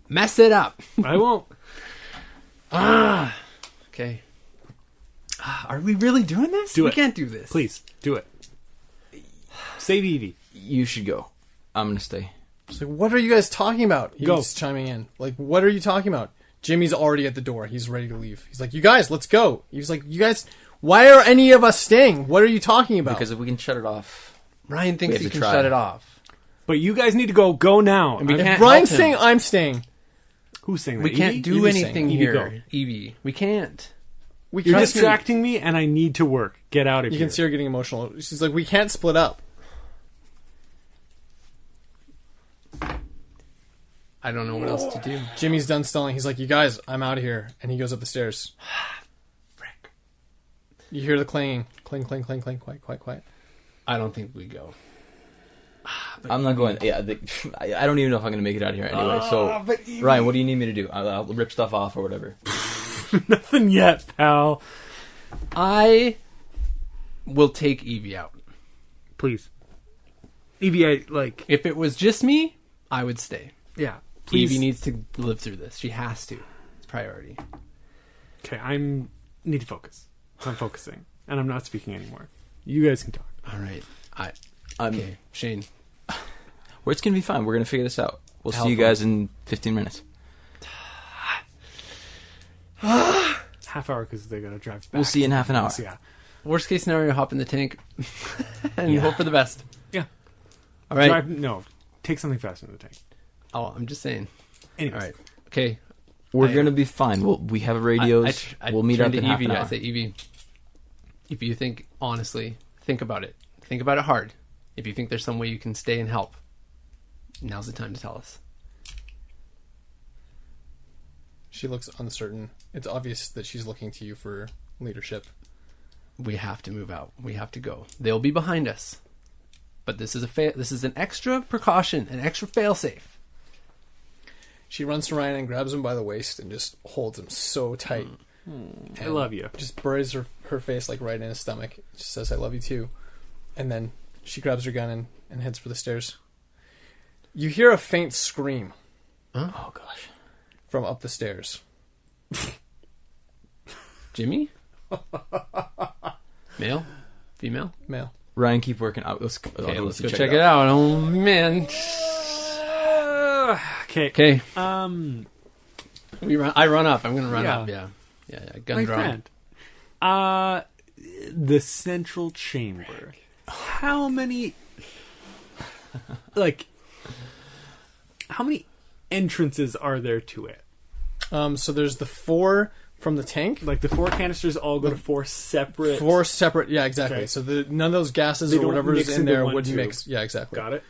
mess it up. I won't. Okay. Are we really doing this? Do we it. can't do this. Please, do it. Save Evie. You should go. I'm gonna stay. It's like, what are you guys talking about? He's Go. chiming in. Like, what are you talking about? Jimmy's already at the door. He's ready to leave. He's like, you guys, let's go. He's like, you guys, why are any of us staying? What are you talking about? Because if we can shut it off, Ryan thinks We he have to can try. shut it off. But you guys need to go. Go now. And we I'm- can't Brian's help him. staying, I'm staying. Who's saying that? We can't Evie? do Evie's anything saying, here, Evie, go. Evie. We can't. We You're can't- distracting me, and I need to work. Get out of You here. can see her getting emotional. She's like, we can't split up. I don't know what else to do. Jimmy's done stalling. He's like, you guys, I'm out of here. And he goes up the stairs. Frick. You hear the clanging. Clang, clang, clang, clang. Quiet, quiet, quiet. I don't think we go. I'm not going. Yeah, I don't even know if I'm gonna make it out of here anyway. So, Ryan, what do you need me to do? I'll rip stuff off or whatever. Nothing yet, pal. I will take Evie out. Please. Evie, I, like... If it was just me, I would stay. Yeah. Please. Evie needs to live through this. She has to. It's priority. Okay, need to focus. So I'm focusing. And I'm not speaking anymore. You guys can talk. All right. I'm, Okay, Shane. It's gonna be fine. We're gonna figure this out. We'll Help see you guys in 15 minutes. Half hour because they gotta drive back. We'll see you in half an hour. Yeah. Worst case scenario, hop in the tank and Yeah. hope for the best. Yeah. All right. Take something faster in the tank. Oh, I'm just saying. Anyways. All right. Okay. We're gonna be fine. We have radios. We'll meet up to in half Evie. an hour. I say, Evie, if you think honestly, think about it. Think about it hard. If you think there's some way you can stay and help, now's the time to tell us. She looks uncertain. It's obvious that she's looking to you for leadership. We have to move out. We have to go. They'll be behind us. But this is this is an extra precaution, an extra failsafe. She runs to Ryan and grabs him by the waist and just holds him so tight. I love you. Just buries her face like right in his stomach. She says, I love you too. And then she grabs her gun and heads for the stairs. You hear a faint scream Oh gosh. from up the stairs. Jimmy? Male? Female? Male. Ryan, keep working out. Let's Okay, let's go check it out. Oh, man. Okay. Okay. Um, I run up. I'm going to run Yeah. up. Yeah. Yeah. Gun my drawn. friend. The central chamber. How many entrances are there to it? So there's the 4 from the tank. Like the 4 canisters all go to 4 separate. 4 separate, yeah, exactly. Okay. So none of those gases They or don't whatever's mix in into there one would tube. mix. Yeah, exactly. Got it.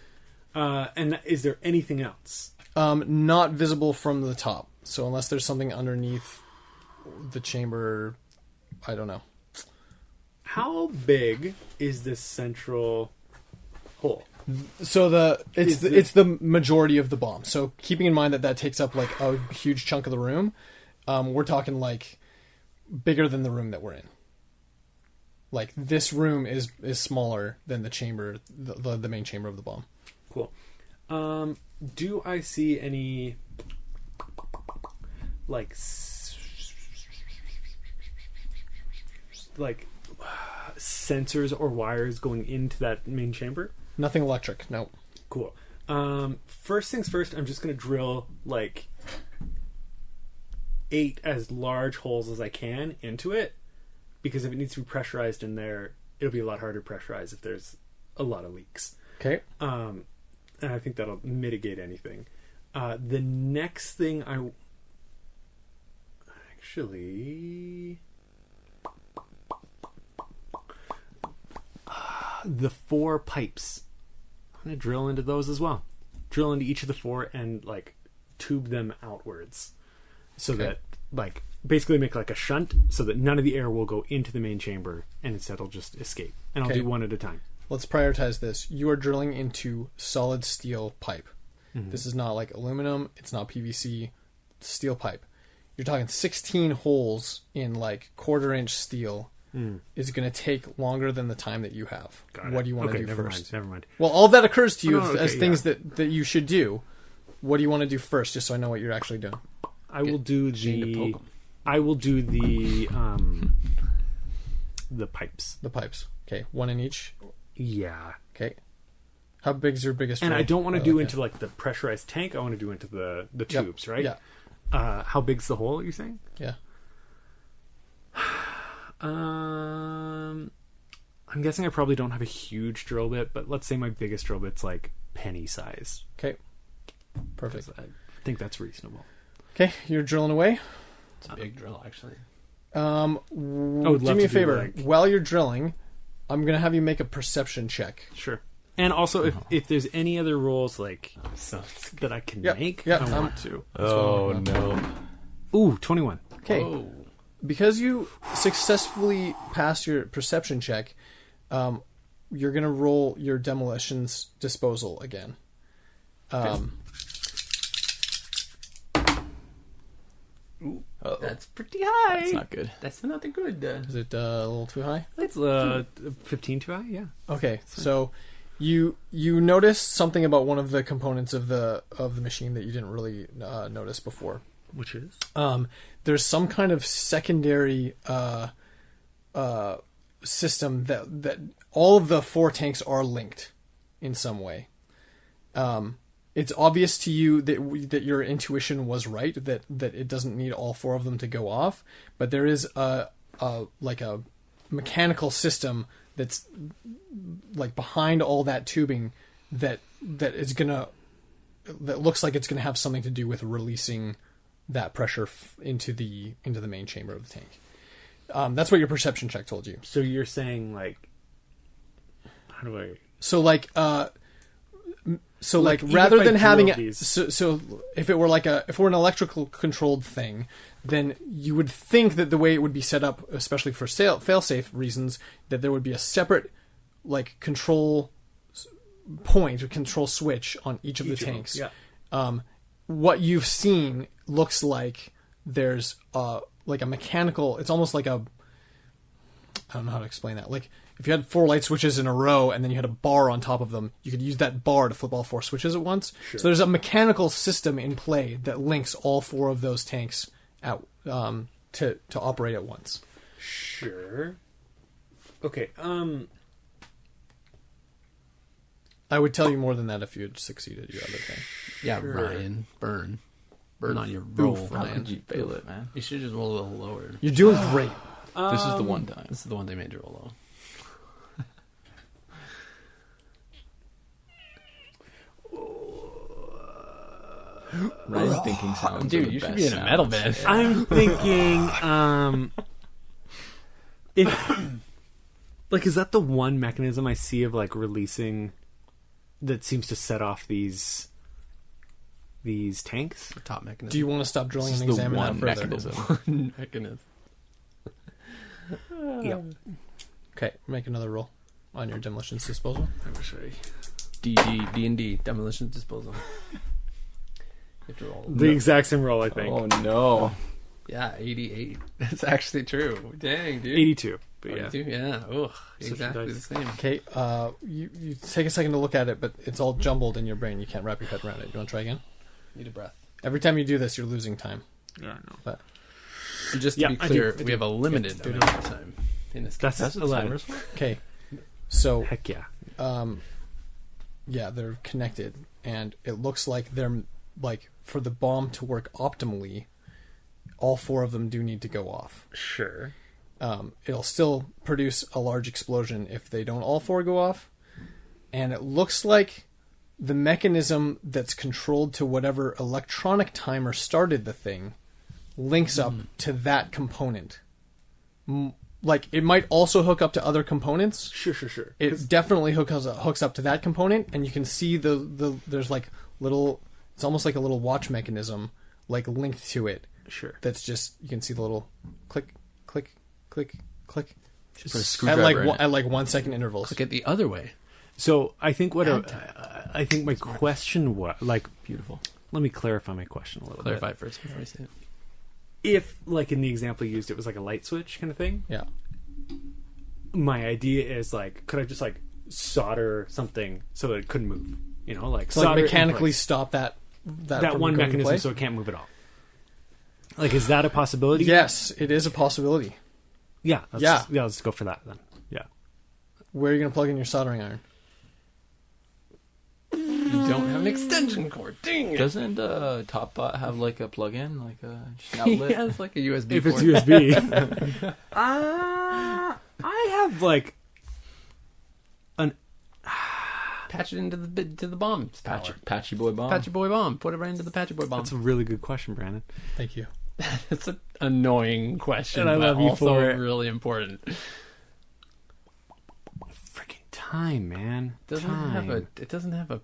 And is there anything else? Not visible from the top. So unless there's something underneath the chamber, I don't know. How big is this central hole? So it's the majority of the bomb. So keeping in mind that takes up like a huge chunk of the room, we're talking like bigger than the room that we're in. Like this room is smaller than the chamber, the main chamber of the bomb. Cool. Do I see any sensors or wires going into that main chamber? Nothing electric. No. Cool. First things first, I'm just going to drill 8 as large holes as I can into it, because if it needs to be pressurized in there, it'll be a lot harder to pressurize if there's a lot of leaks. Okay. And I think that'll mitigate anything. The next thing the 4 pipes. I'm going to drill into those as well. Drill into each of the 4 and tube them outwards. So that basically make a shunt so that none of the air will go into the main chamber and instead it'll just escape. And I'll Okay. do one at a time. Let's prioritize this. You are drilling into solid steel pipe. Mm-hmm. This is not like aluminum. It's not PVC. steel pipe. You're talking 16 holes in like 1/4-inch steel is going to take longer than the time that you have. What do you want to do first? Never mind. Well, all that occurs to you Oh, no, as okay, things that you should do. What do you want to do first, just so I know what you're actually doing? I will do Gene to poke the. 'em. I will do the pipes. The pipes. Okay, one in each. Yeah. Okay. How big's your biggest? And drill? I don't want to Oh, do okay. into like the pressurized tank. I want to do into the Yep. tubes, right? Yeah. How big's the hole? You're saying? Yeah. I'm guessing I probably don't have a huge drill bit, but let's say my biggest drill bit's like penny size. Okay. Perfect. I think that's reasonable. Okay, you're drilling away. It's a big drill, actually. would Do love me a to do, favor. like- While you're drilling, I'm gonna have you make a perception check. Sure. And also, if there's any other rolls like So that I can Yep, make, yep, I want to. Oh no! Ooh, 21. Okay. Oh. Because you successfully passed your perception check, you're gonna roll your demolitions disposal again. Uh-oh. That's pretty high. That's not good. That's not good. Is it a little too high? That's 15 too high, yeah. Okay, so you notice something about one of the components of the machine that you didn't really notice before. Which is? There's some kind of secondary system that all of the 4 tanks are linked in some way. It's obvious to you that your intuition was right, that it doesn't need all 4 of them to go off, but there is a mechanical system that's like behind all that tubing that looks like it's gonna have something to do with releasing that pressure into the main chamber of the tank. That's what your perception check told you. So you're saying, like, how do I... So like Like, even rather if I than having drill it, these- so if it were if we're an electrical controlled thing, then you would think that the way it would be set up, especially for fail-safe reasons, that there would be a separate like control point or control switch on each of the tanks. Yeah. What you've seen looks like there's like a mechanical. It's almost like I don't know how to explain that. Like if you had 4 light switches in a row and then you had a bar on top of them, you could use that bar to flip all 4 switches at once. Sure. So there's a mechanical system in play that links all 4 of those tanks out to operate at once. Sure. Okay, I would tell you more than that if you had succeeded your other thing. Yeah, Sure. Ryan, burn on your roll. Oof, How Ryan. could you fail it, man? You should just roll a little lower. You're doing great. This is the one time. This is the one they made you roll low. Ryan thinking sounds. Dude, are the you should best be in a metal sounds. band. I'm thinking, if like, is that the one mechanism I see of like releasing that seems to set off these tanks? The top mechanism. Do you want to stop drilling This and is the examine that one further? mechanism. mechanism? Yeah. Okay, make another roll on your demolitions disposal. I wish I... D&D, demolition disposal. You have to roll. The exact same roll, I think. Oh no! Yeah, 88. That's actually true. Dang, dude. 82. But yeah. 82? Yeah. Ugh, Such a exactly the dice. same. Okay, you take a second to look at it, but it's all jumbled in your brain. You can't wrap your head around it. You want to try again? Need a breath. Every time you do this, you're losing time. Yeah, I know. And just to Yeah, be I clear, do. we have a limited Yeah, amount of time in this case. That's what 11. timers for? Okay, so Heck yeah. yeah, they're connected, and it looks like they're like for the bomb to work optimally, all 4 of them do need to go off. Sure. It'll still produce a large explosion if they don't all 4 go off, and it looks like the mechanism that's controlled to whatever electronic timer started the thing links up to that component. Like it might also hook up to other components. Sure. It definitely hooks up to that component, and you can see the there's like little. It's almost like a little watch mechanism, like linked to it. Sure. That's just you can see the little click, click, click, click. Put a At screwdriver in it. 1 second intervals. Click it the other way. So I think I think my question was like, Beautiful. let me clarify my question a little Clarify bit. first before I say it. If, like in the example you used, it was like a light switch kind of thing. Yeah. My idea is like, could I just like solder something so that it couldn't move? You know, like So like solder in mechanically place. stop that that from one coming into mechanism play? so it can't move at all. Like, is that a possibility? Yes, it is a possibility. Yeah. Yeah. Let's go for that then. Yeah. Where are you going to plug in your soldering iron? You don't have an extension cord. Dang it. Doesn't Top Bot have like a plug-in, like just an He outlet? has like a USB If port. it's USB. I have like an Patch it into the bomb. Patchy boy bomb. Patchy boy bomb. Put it right into the patchy boy bomb. That's a really good question, Brandon. Thank you. It's an annoying question, And I but love you also for it. really important. Freaking time, man. Doesn't time. it doesn't have a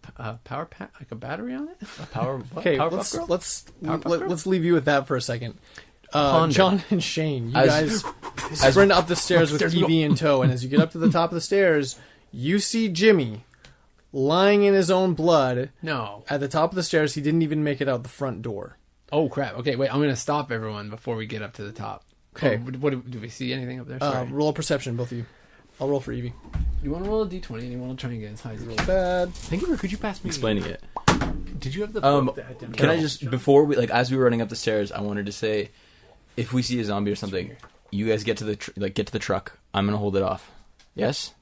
power pack, like a battery on it? A power. What? Okay, Powerpuff Girl? let's leave you with that for a second. Ponder. John and Shane, you As- guys sprint up the stairs with Upstairs we go. Evie in tow, and as you get up to the top of the stairs, you see Jimmy lying in his own blood No. at the top of the stairs. He didn't even make it out the front door. Oh crap. Okay, wait. I'm gonna stop everyone before we get up to the top. Okay. Oh, what do we see anything up there? Sorry. Roll a perception, both of you. I'll roll for Evie. You want to roll a d20 and you want to try and get as high as you can. Bad. Thank you. Could you pass me? Explaining it. Did you have the Um, book that had Can I just before we as we were running up the stairs, I wanted to say, if we see a zombie or something, you guys get to the get to the truck. I'm gonna hold it off. Yes.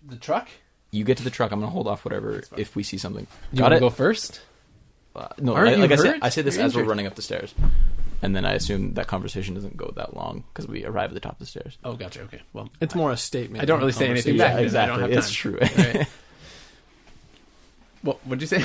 The truck? You get to the truck. I'm gonna hold off whatever if we see something. You Got wanna it? go first? No, Aren't you like I hurt? said this You're as we're injured. running up the stairs, and then I assume that conversation doesn't go that long because we arrive at the top of the stairs. Oh, gotcha. Okay. Well, It's more a statement. I don't really say anything Yeah, back. because I exactly. don't have It's time. true. Right. What'd you say?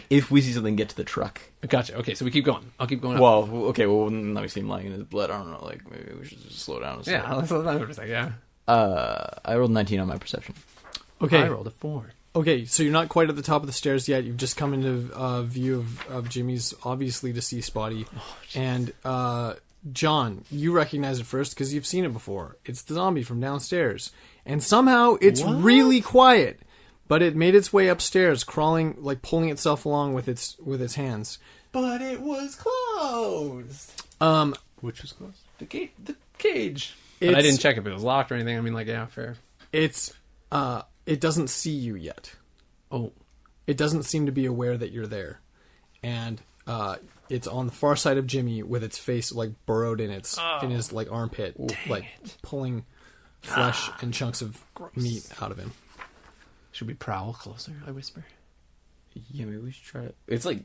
If we see something, get to the truck. Gotcha. Okay, so we keep going. I'll keep going up. Well, okay. Well, now we see him lying in his blood. I don't know. Like maybe we should just slow down. And Yeah, let's slow down for a second. Yeah. I rolled 19 on my perception. Okay. I rolled a 4. Okay, so you're not quite at the top of the stairs yet. You've just come into view of Jimmy's obviously deceased body. And John, you recognize it first because you've seen it before. It's the zombie from downstairs. And somehow it's What? really quiet, but it made its way upstairs, crawling, like pulling itself along with its hands. But it was closed. Which was close? The cage. But I It's- didn't check if it was locked or anything. I mean, like, yeah, fair. It doesn't see you yet. Oh, It doesn't seem to be aware that you're there. And it's on the far side of Jimmy with its face like burrowed in his like armpit, like pulling flesh and chunks of meat out of him. should we prowl closer? I whisper. Yeah, maybe we should try it. It's like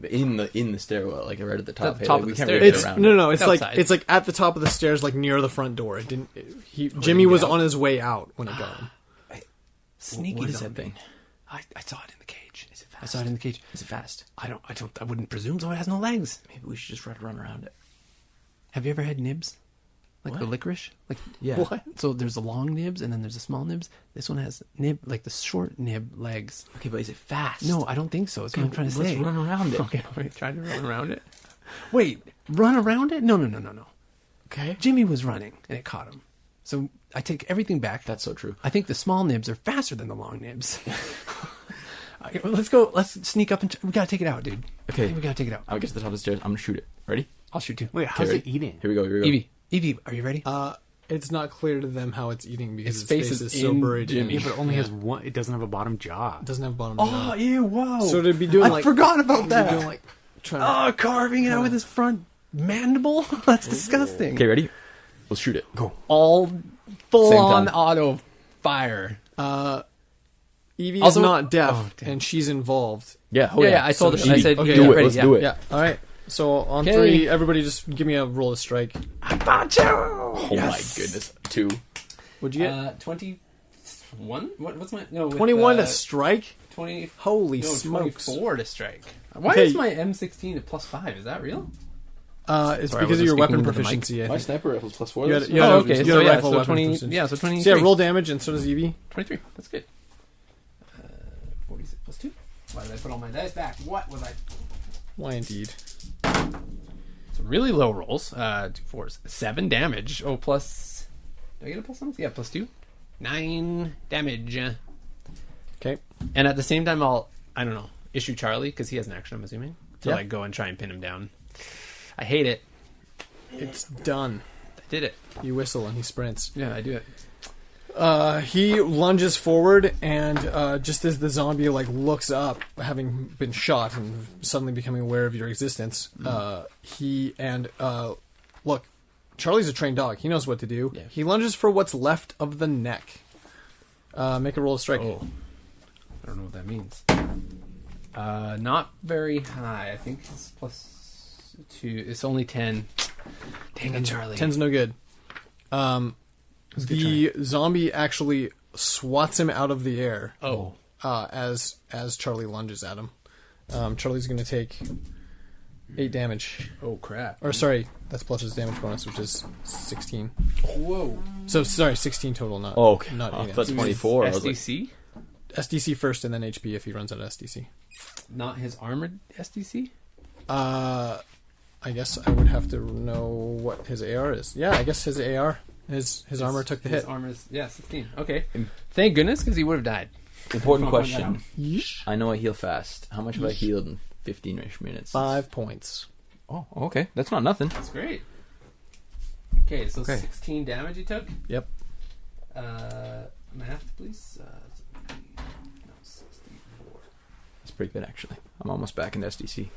in the stairwell, like right at the top. At the top Like, of we the can't stairs. really get It's around no, it. it's like at the top of the stairs, like near the front door. It didn't. Jimmy was on his way out when it got him. Sneaky What is that zombie. thing? I saw it in the cage. Is it I saw it in the cage. Is it fast? I wouldn't presume so. It has no legs. Maybe we should just try to run around it. Have you ever had nibs? Like the What? licorice? Like Yeah. What? So there's the long nibs and then there's the small nibs. This one has nib, like the short nib legs. Okay, but is it fast? No, I don't think so. That's what I'm trying to let's say. run around it. Okay, wait, try to run around it. Wait, run around it? No. Okay. Jimmy was running and it caught him. So I take everything back. That's so true. I think the small nibs are faster than the long nibs. Okay, well, let's go. Let's sneak up and we gotta take it out, dude. Okay. I think we gotta take it out. I'll get to the top of the stairs. I'm gonna shoot it. Ready? I'll shoot you. Wait, how's Okay, it eating? Here we go. Evie, are you ready? It's not clear to them how it's eating because Its its face face is is so in buried in. Jimmy. Yeah, but it only has one. It doesn't have a bottom jaw. It doesn't have bottom. Oh, ew, whoa. So they'd be doing I like forgot about they'd be that. doing like trying Oh, carving it out with his front mandible? That's disgusting. Okay, ready? Let's shoot it. Go. All full Same on time. auto fire. Evie Also- is not deaf Oh, damn. and she's involved. Yeah. Oh, yeah, I told her. I Evie, said, okay, "You do it. ready?" Let's Yeah. do it. Yeah. All right. So on Okay. 3, everybody just give me a roll to strike. I got you. Oh Yes. my goodness. 2. What'd you get? 21? What's my... No, with, 21 to strike? 20... Holy No, smokes! 24 to strike. Why Okay. is my M16 at +5? Is that real? It's Sorry, I because wasn't of your speaking weapon into the mic. proficiency. I My think. sniper rifle's +4. You had- That's- you had Oh, a- okay. you So had a yeah, rifle so weapon 20... proficiency. Yeah, so 23. So yeah, roll damage and so does Evie. 23. That's good. 46 +2. Why did I put all my dice back? What was I... Why indeed? So really low rolls. 2 4s. 7 damage. Oh, plus... Do I get a plus something? Yeah, +2. 9 damage. Okay. And at the same time, I don't know. issue Charlie, because he has an action, I'm assuming, to Yeah. like go and try and pin him down. I hate it. It's done. I did it. You whistle and he sprints. Yeah, I do it. He lunges forward, and just as the zombie like looks up, having been shot and suddenly becoming aware of your existence, look, Charlie's a trained dog. He knows what to do. Yeah. He lunges for what's left of the neck. Make a roll of strike. Oh, I don't know what that means. Not very high. I think it's +2. It's only 10. Dang it, Charlie. 10's no good. The zombie actually swats him out of the air. Oh. As Charlie lunges at him. Charlie's going to take 8 damage. Oh, crap. Or sorry, that's plus his damage bonus, which is 16. Whoa. So sorry, 16 total, not Oh, okay. not 8. That's 24. I was like, SDC? SDC first, and then HP if he runs out of SDC. Not his armored SDC? I guess I would have to know what his AR is. Yeah, I guess his AR, his armor took the His hit. armor's, 16. Okay. Thank goodness, because he would have died. important Point down. question. I know I heal fast. How much have I healed in 15-ish minutes? 5 points. Oh, okay. That's not nothing. That's great. Okay, so Okay. 16 damage he took. Yep. Math, please. 64. That's pretty good, actually. I'm almost back in SDC.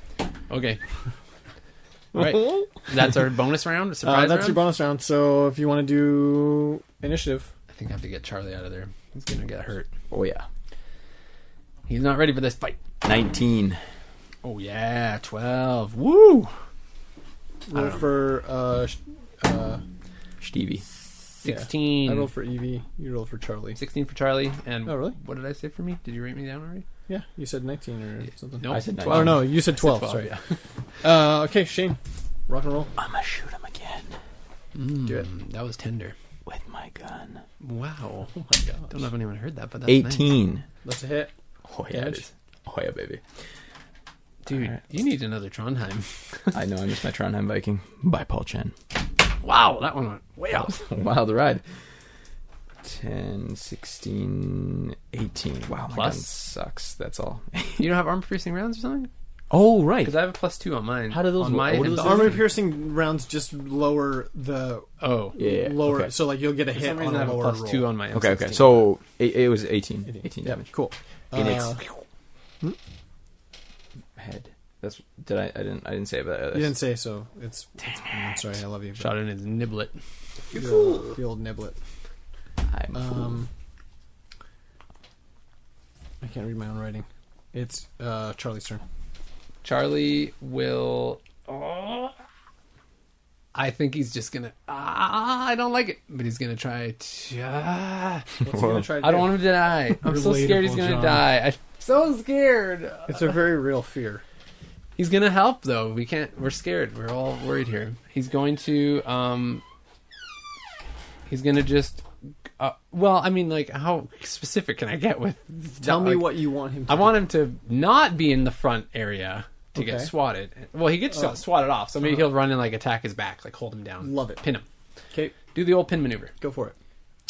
Okay. All right. That's our bonus round. Surprise That's round? your bonus round. So if you want to do initiative, I think I have to get Charlie out of there. He's gonna get hurt. Oh, yeah. He's not ready for this fight. 19. Oh yeah, 12. Woo! roll for Stevie. 16. I rolled for Evie. You rolled for Charlie. 16 for Charlie. And Oh, really? what did I say for me? Did you rate me down already? Yeah, you said 19 or something. Nope. I said 12. Oh no, you said 12. 12, Sorry. yeah. Okay, Shane, rock and roll. I'm going to shoot him again Do it. That was tender. with my gun. Wow. Oh my god. Don't know if anyone heard that, but that's 18. nice. That's a hit. Oh, yeah, it Damage? is. Oh, yeah, baby. Dude, Alright. you need another Trondheim. I know, I missed my Trondheim Viking. By Paul Chen. Wow, that one went way out. Wild ride. 10, 16, 18. Wow, my Plus? gun sucks. That's all. You don't have armor piercing rounds or something? Oh, right. Because I have a +2 on mine. How do those on work? my What do The those armor piercing rounds just lower the Oh. Yeah. lower, Okay. so like you'll get a For hit some on reason I a have a lower +2 roll. on my M16. Okay. So it was 18. 18 Yep, damage. cool. In its Hmm? head. That's I didn't say about You didn't say so. I'm sorry, I love you. but Shot in his niblet. the old niblet. I'm a fool. I can't read my own writing. It's Charlie's turn. Charlie will... Oh, I think he's just going to... I don't like it. But he's going to try to... What's he gonna try to I don't do? want him to die. I'm so scared he's Relatable, going to John. die. I'm so scared. It's a very real fear. He's going to help, though. We're scared. We're all worried here. He's going to... He's going to just... well, I mean, like, how specific can I get with... Tell me like, what you want him to I do. want him to not be in the front area to get Okay. swatted. Well, he gets swatted off, so maybe he'll run and like attack his back, like hold him down. Love it. Pin him. Okay, Do the old pin maneuver, go for it.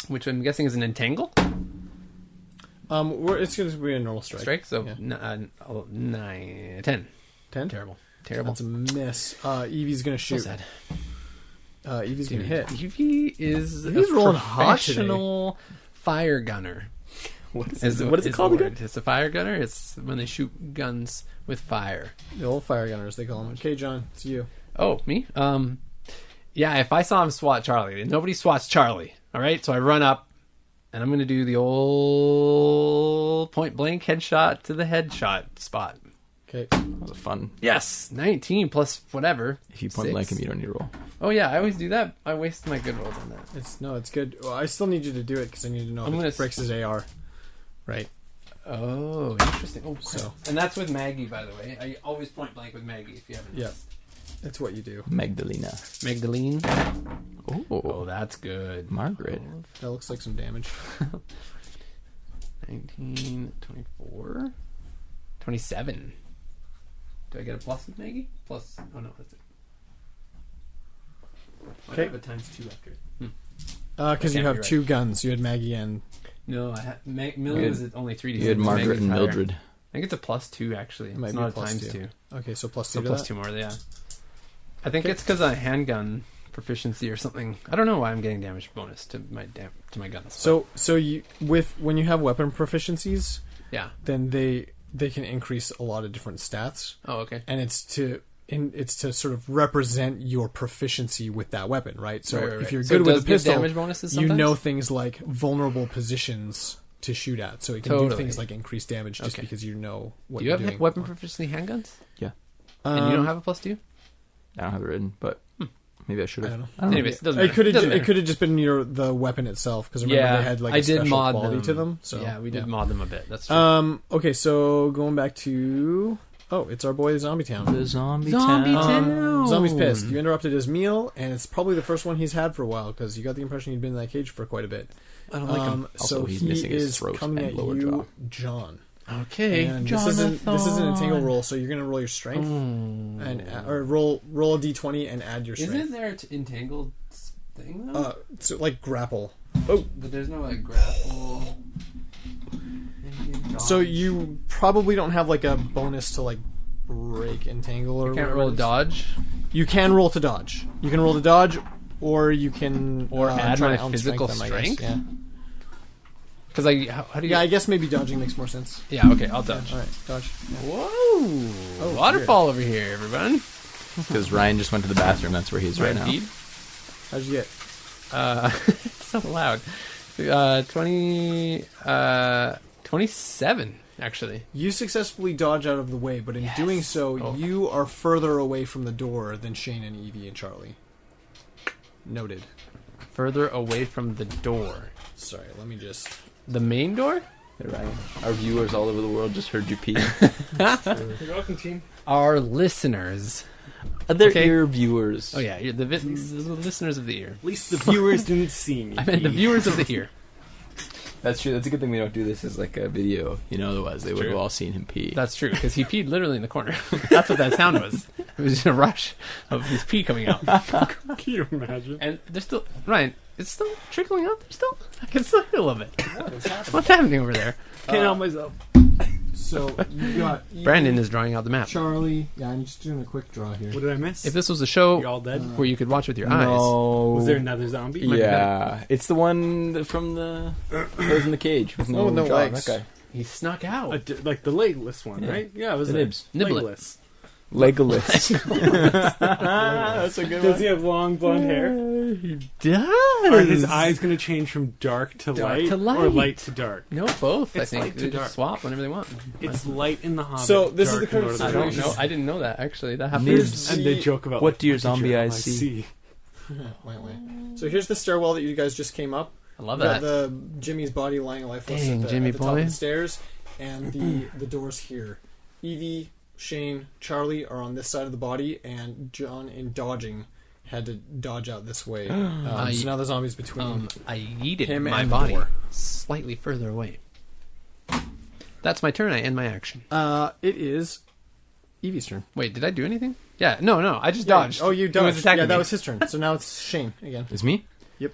which I'm guessing is an entangle It's going to be a normal strike. strike. So Yeah. 9, 10. 10? Terrible. That's a miss. Evie's going to So shoot. sad. Evie's going to hit. Evie is Evie's a rolling hot today. professional fire gunner. What is Is it? What is is it called the again? word. It's a fire gunner. It's when they shoot guns with fire. The old fire gunners, they call them. Okay, John, it's you. Oh, me? Yeah, if I saw him swat Charlie, nobody swats Charlie. All right, so I run up, and I'm going to do the old point blank headshot to the headshot spot. Okay. That was a fun. Yes, 19 plus whatever. If you point 6. blank him, you don't need to roll. Oh yeah, I always do that. I waste my good rolls on that. It's good. Well, I still need you to do it because I need to know I'm if gonna it breaks his AR. Right. Oh, interesting. Oh, So- and that's with Maggie, by the way. I always point blank with Maggie if you haven't. Yeah. noticed. It's what you do. Magdalena. Magdalene. Oh, Oh, that's good. Margaret. That looks like some damage. 19, 24, 27. Do I get a plus with Maggie? Plus. Oh no, that's it. Okay. I have a times 2 after it. Because you can't have be right. 2 guns. You had Maggie and... No, I Millie was at only 3d6. You had Margaret and Maggie's higher. Mildred. I think it's a +2 actually. might It's be not a a times +2. 2. Okay, so plus So two. to that. +2 more, yeah. I think it's because of handgun proficiency or something. I don't know why I'm getting damage bonus to my guns. So you when you have weapon proficiencies, but, yeah. then they can increase a lot of different stats, Oh, okay. and it's to sort of represent your proficiency with that weapon, right? So Right. if you're So good it with does a give pistol, damage bonuses you sometimes? know things like vulnerable positions to shoot at, so it can do Totally. things like increase damage just Okay. because you know what Do you you're have doing. weapon proficiency handguns? Yeah. And you don't have a +2? I don't have it written, but maybe I should I have. don't know. Anyways, it doesn't It matter. could Doesn't have matter. just been the weapon itself, because remember they had like a I did special mod quality them. to them. So yeah, we did mod them a bit. That's true. Okay, so going back to it's our boy Zombie Town. The zombie, Zombie town. town. Zombie's pissed. You interrupted his meal, and it's probably the first one he's had for a while because you got the impression he'd been in that cage for quite a bit. I don't like them. Also, So he's he missing his is throat coming and at lower you, jaw. John. Okay, And this isn't a tangle roll, so you're gonna roll your strength and or roll a d20 and add your strength. Isn't there an entangled thing though? So like grapple. But there's no like grapple. So you probably don't have like a bonus to like break entangle or You can't whatever roll it is. dodge You can roll to dodge. You can roll to dodge, or you can add try my to outstrength physical them, I guess. strength? Yeah. because how do you? Yeah, I guess maybe dodging makes more sense. Yeah. Okay, I'll dodge. All right, dodge. Whoa! Waterfall over here, everyone. Because Ryan just went to the bathroom. That's where he is right now. Indeed. How'd you get? It's so loud. 27 actually. You successfully dodge out of the way, but in doing so, you are further away from the door than Shane and Evie and Charlie. Noted. Further away from the door. Sorry, let me just. The main door? Hey, Ryan. Our viewers all over the world just heard you pee. You're welcome, team. Our listeners. Other Okay. ear viewers. Oh yeah, you're the listeners of the ear. At least the viewers didn't see me. I meant the viewers of the ear. That's true. That's a good thing we don't do this as like a video. Otherwise they would have True. all seen him pee. That's true, because he peed literally in the corner. That's what that sound was. It was just a rush of his pee coming out. Can you imagine? And there's still... Ryan, it's still trickling out there still? I can still feel of it. What's happening over there? Can't help myself. So you got Evie, Brandon is drawing out the map. Charlie. Yeah, I'm just doing a quick draw here. What did I miss? If this was a You show all dead? where you could watch with your eyes... No. Was there another zombie? Yeah, it's the one from the that was in the cage with no, Oh, no jaw. legs. That guy. He snuck out. Like the legless one, Yeah. right? Yeah, it was The a nibs. Niblet. legless. Legolas. That's a good Does he have long blonde hair? He does. Are his eyes going to change from dark to Dark light, to light. or light to dark? No, both. It's I think light to they dark. just swap whenever they want. It's light in the Hobbit. So, this is dark the current in Lord of I the don't Rings. know. I didn't know that actually. That happened. Nibs. And they joke about What like, dear did zombie your I eyes see? So here's the stairwell that you guys just came up. I love You got that. the Jimmy's body lying lifeless Dang, at the, Jimmy at the top boy. of the stairs, and the doors here. Evie, Shane, Charlie are on this side of the body, and John, in dodging, had to dodge out this way. So now the zombie's between. I yeeted him my and the body door. slightly further away. That's my turn. I end my action. It is Evie's turn. Wait, did I do anything? Yeah, no. I just dodged. Oh, you He was dodged. attacking Yeah, that me. was his turn. So now it's Shane again. It's me? Yep.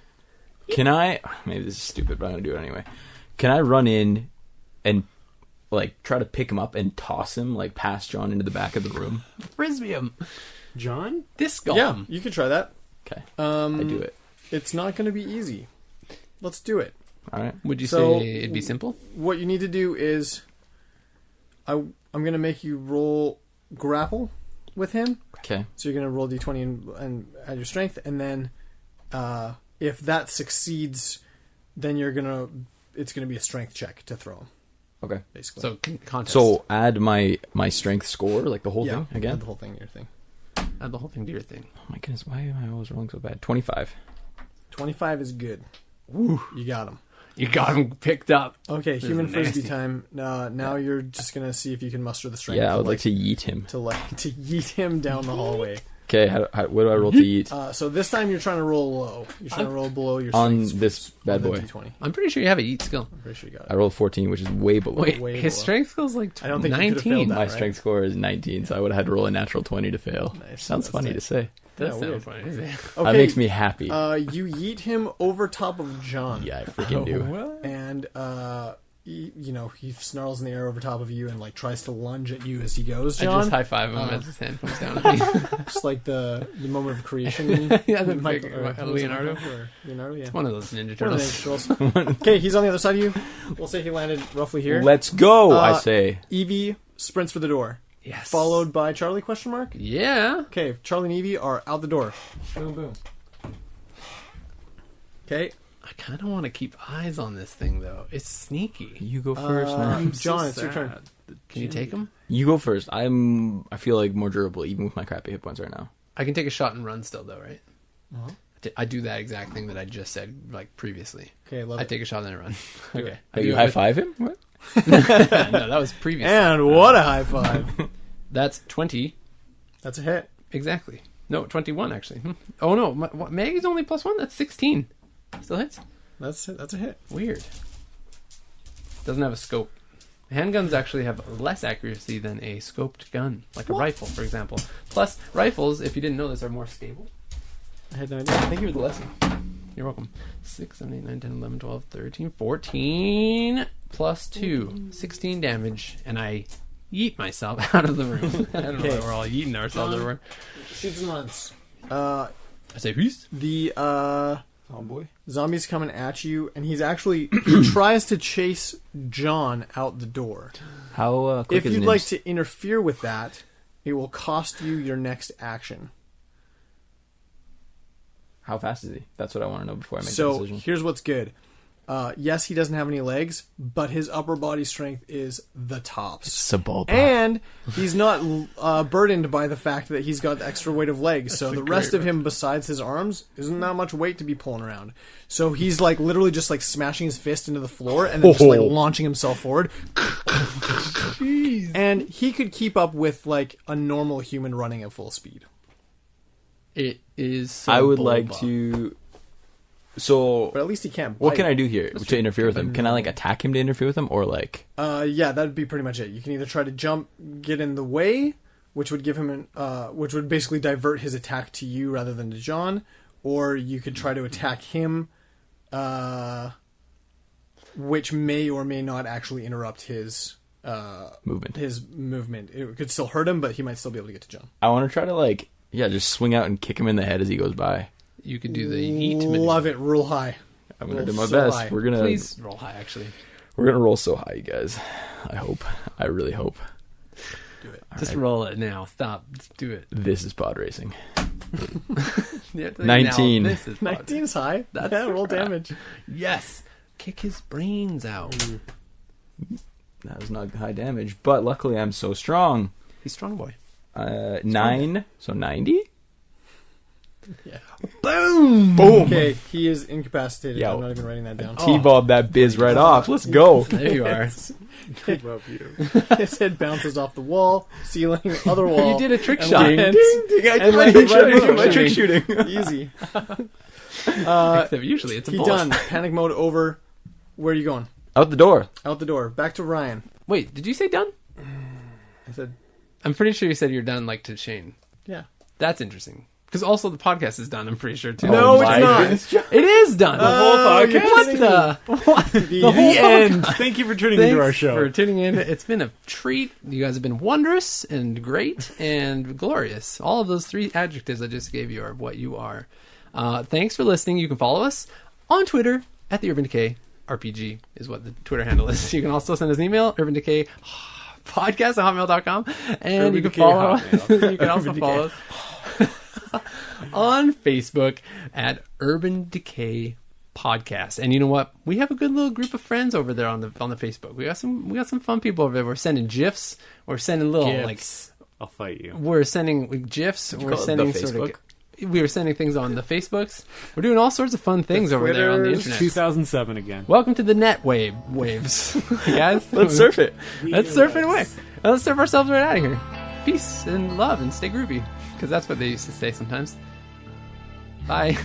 Can I... Maybe this is stupid, but I'm going to do it anyway. Can I run in and, like, try to pick him up and toss him, like, past John into the back of the room? Frisbee him. John? Disc Yeah, him. you could try that. Okay. I I do it. It's not going to be easy. Let's do it. All right. Would you So- say it'd be simple? What you need to do is, I'm going to make you roll grapple with him. Okay. So you're going to roll d20 and add your strength, and then if that succeeds, then it's going to be a strength check to throw him, Okay. basically. So contest. So add my strength score, like the whole yeah, thing again? add the whole thing to your thing. add the whole thing to your thing. Oh my goodness, why am I always rolling so bad? 25. 25 is good. Woo. You got him. You got him picked up. Okay, This human is frisbee nasty. time. Now you're just going to see if you can muster the strength. Yeah, I would like to yeet him. to yeet him down the hallway. Okay, what do I roll to yeet? So this time you're trying to roll low. You're trying to roll below your On strength this bad on boy. the d20. I'm pretty sure you have a eat skill. I'm pretty sure you got I it. rolled 14, which is way below. Wait, way his below. strength skill's like I don't think you could've failed 19. that. My right? strength score is 19, so I would have had to roll a natural 20 to fail. Nice. Sounds That's funny tight. to say. That's Yeah, not weird. funny, is it? Okay, That makes me happy. You yeet him over top of John. Yeah, I freaking do. What? And he snarls in the air over top of you and like tries to lunge at you as he goes. John, I just high five him as his hand comes down. At me. just like the moment of creation. Yeah, the Michael, big- or Leonardo. Leonardo, yeah. It's one of those Ninja One of the Turtles. Ninja Turtles. Okay, he's on the other side of you. We'll say he landed roughly here. Let's go, I Uh, say. Evie sprints for the door. Yes. Followed by Charlie, question mark? Yeah. Okay, Charlie and Evie are out the door. Boom, boom. Okay, I kind of want to keep eyes on this thing, though. It's sneaky. You go first, man. John, it's your turn. Can you take him? You go first. I feel like more durable, even with my crappy hit points right now. I can take a shot and run still, though, right? Uh-huh. I do that exact thing that I just said, like, previously. Okay, love I it. take a shot and then I run. Okay. I Hey, do you it high with- five him? What? No, that was previously. And what a high five. That's 20. That's a hit. Exactly. No, 21, actually. Oh, no. Maggie's only +1? That's 16. Still hits? That's a hit. Weird. Doesn't have a scope. Handguns actually have less accuracy than a scoped gun, like a rifle, for example. Plus, rifles, if you didn't know this, are more stable. I had no idea. Thank you for the lesson. You're welcome. 6, 7, 8, 9, 10, 11, 12, 13, 14, plus 2. 16 damage, and I yeet myself out of the room. I don't know why we're all yeeting ourselves everywhere. Shoots and runs. I say peace. The Oh, boy. zombie's coming at you, and he tries to chase John out the door. How quick If is you'd Nibs? like to interfere with that, it will cost you your next action. How fast is he? That's what I want to know before I make the So decision. here's what's good. Yes, he doesn't have any legs, but his upper body strength is the tops. Subalba. And he's not burdened by the fact that he's got the extra weight of legs. So the rest of him, besides his arms, isn't that much weight to be pulling around. So he's like literally just like smashing his fist into the floor and then just like launching himself forward. And he could keep up with like a normal human running at full speed. It is I would like Sebulba. to... So, But at least he can't bite. what can I do here to interfere with him? Can I, like, attack him to interfere with him? Or, like... Yeah, that'd be pretty much it. You can either try to jump, get in the way, which would give him which would basically divert his attack to you rather than to John, or you could try to attack him, which may or may not actually interrupt his movement. His movement. It could still hurt him, but he might still be able to get to John. I want to try to, like... Yeah, just swing out and kick him in the head as he goes by. You could do the yeet maneuver. Love it. Roll high. I'm going to Roll do my so best. high. We're going to... Please roll high, actually. We're going to roll so high, you guys. I hope. I really hope. Do it. Just right. roll it now. Stop. Just do it. This is pod racing. Yeah, 19. Now, this is 19's high. That's yeah, roll right. damage. Yes. Kick his brains out. That was not high damage, but luckily I'm so strong. He's strong boy. 9, so 90? Yeah. Boom! Boom! Okay, he is incapacitated. Yo. I'm not even writing that down. T-balled that biz right off. Let's go. There you are. Love you. His head bounces off the wall, ceiling, other wall. You did a trick and shot. lands- and My lands right trick over shooting. Jimmy. Trick shooting. Easy. Except usually it's a He bullet. done. Panic mode over. Where are you going? Out the door. Out the door. Back to Ryan. Wait, did you say done? I said, I'm pretty sure you said you're done, like to Shane. yeah. That's interesting. Because also the podcast is done, I'm pretty sure, too. No, Oh it's my not. goodness. It is done. whole What podcast? the? What? The whole end. Thank you for tuning into our Thanks show. for tuning in. It's been a treat. You guys have been wondrous and great and glorious. All of those 3 adjectives I just gave you are what you are. Thanks for listening. You can follow us on Twitter at the Urban Decay RPG is what the Twitter handle is. You can also send us an email, urbandecaypodcast@hotmail.com, and Urban you can Decay follow. Hotmail. You can also follow us on Facebook at Urban Decay Podcast. And you know what? We have a good little group of friends over there on the Facebook. We got some fun people over there. We're sending GIFs. We're sending little Gifts. I'll fight you. we're sending GIFs. We're call it sending the sort of. Facebook? We were sending things on the Facebooks. We're doing all sorts of fun things over there on the Twitters. internet. 2007 again. Welcome to the net waves, guys. Let's surf it. Let's surf it away. Let's surf ourselves right out of here. Peace and love and stay groovy, because that's what they used to say sometimes. Bye.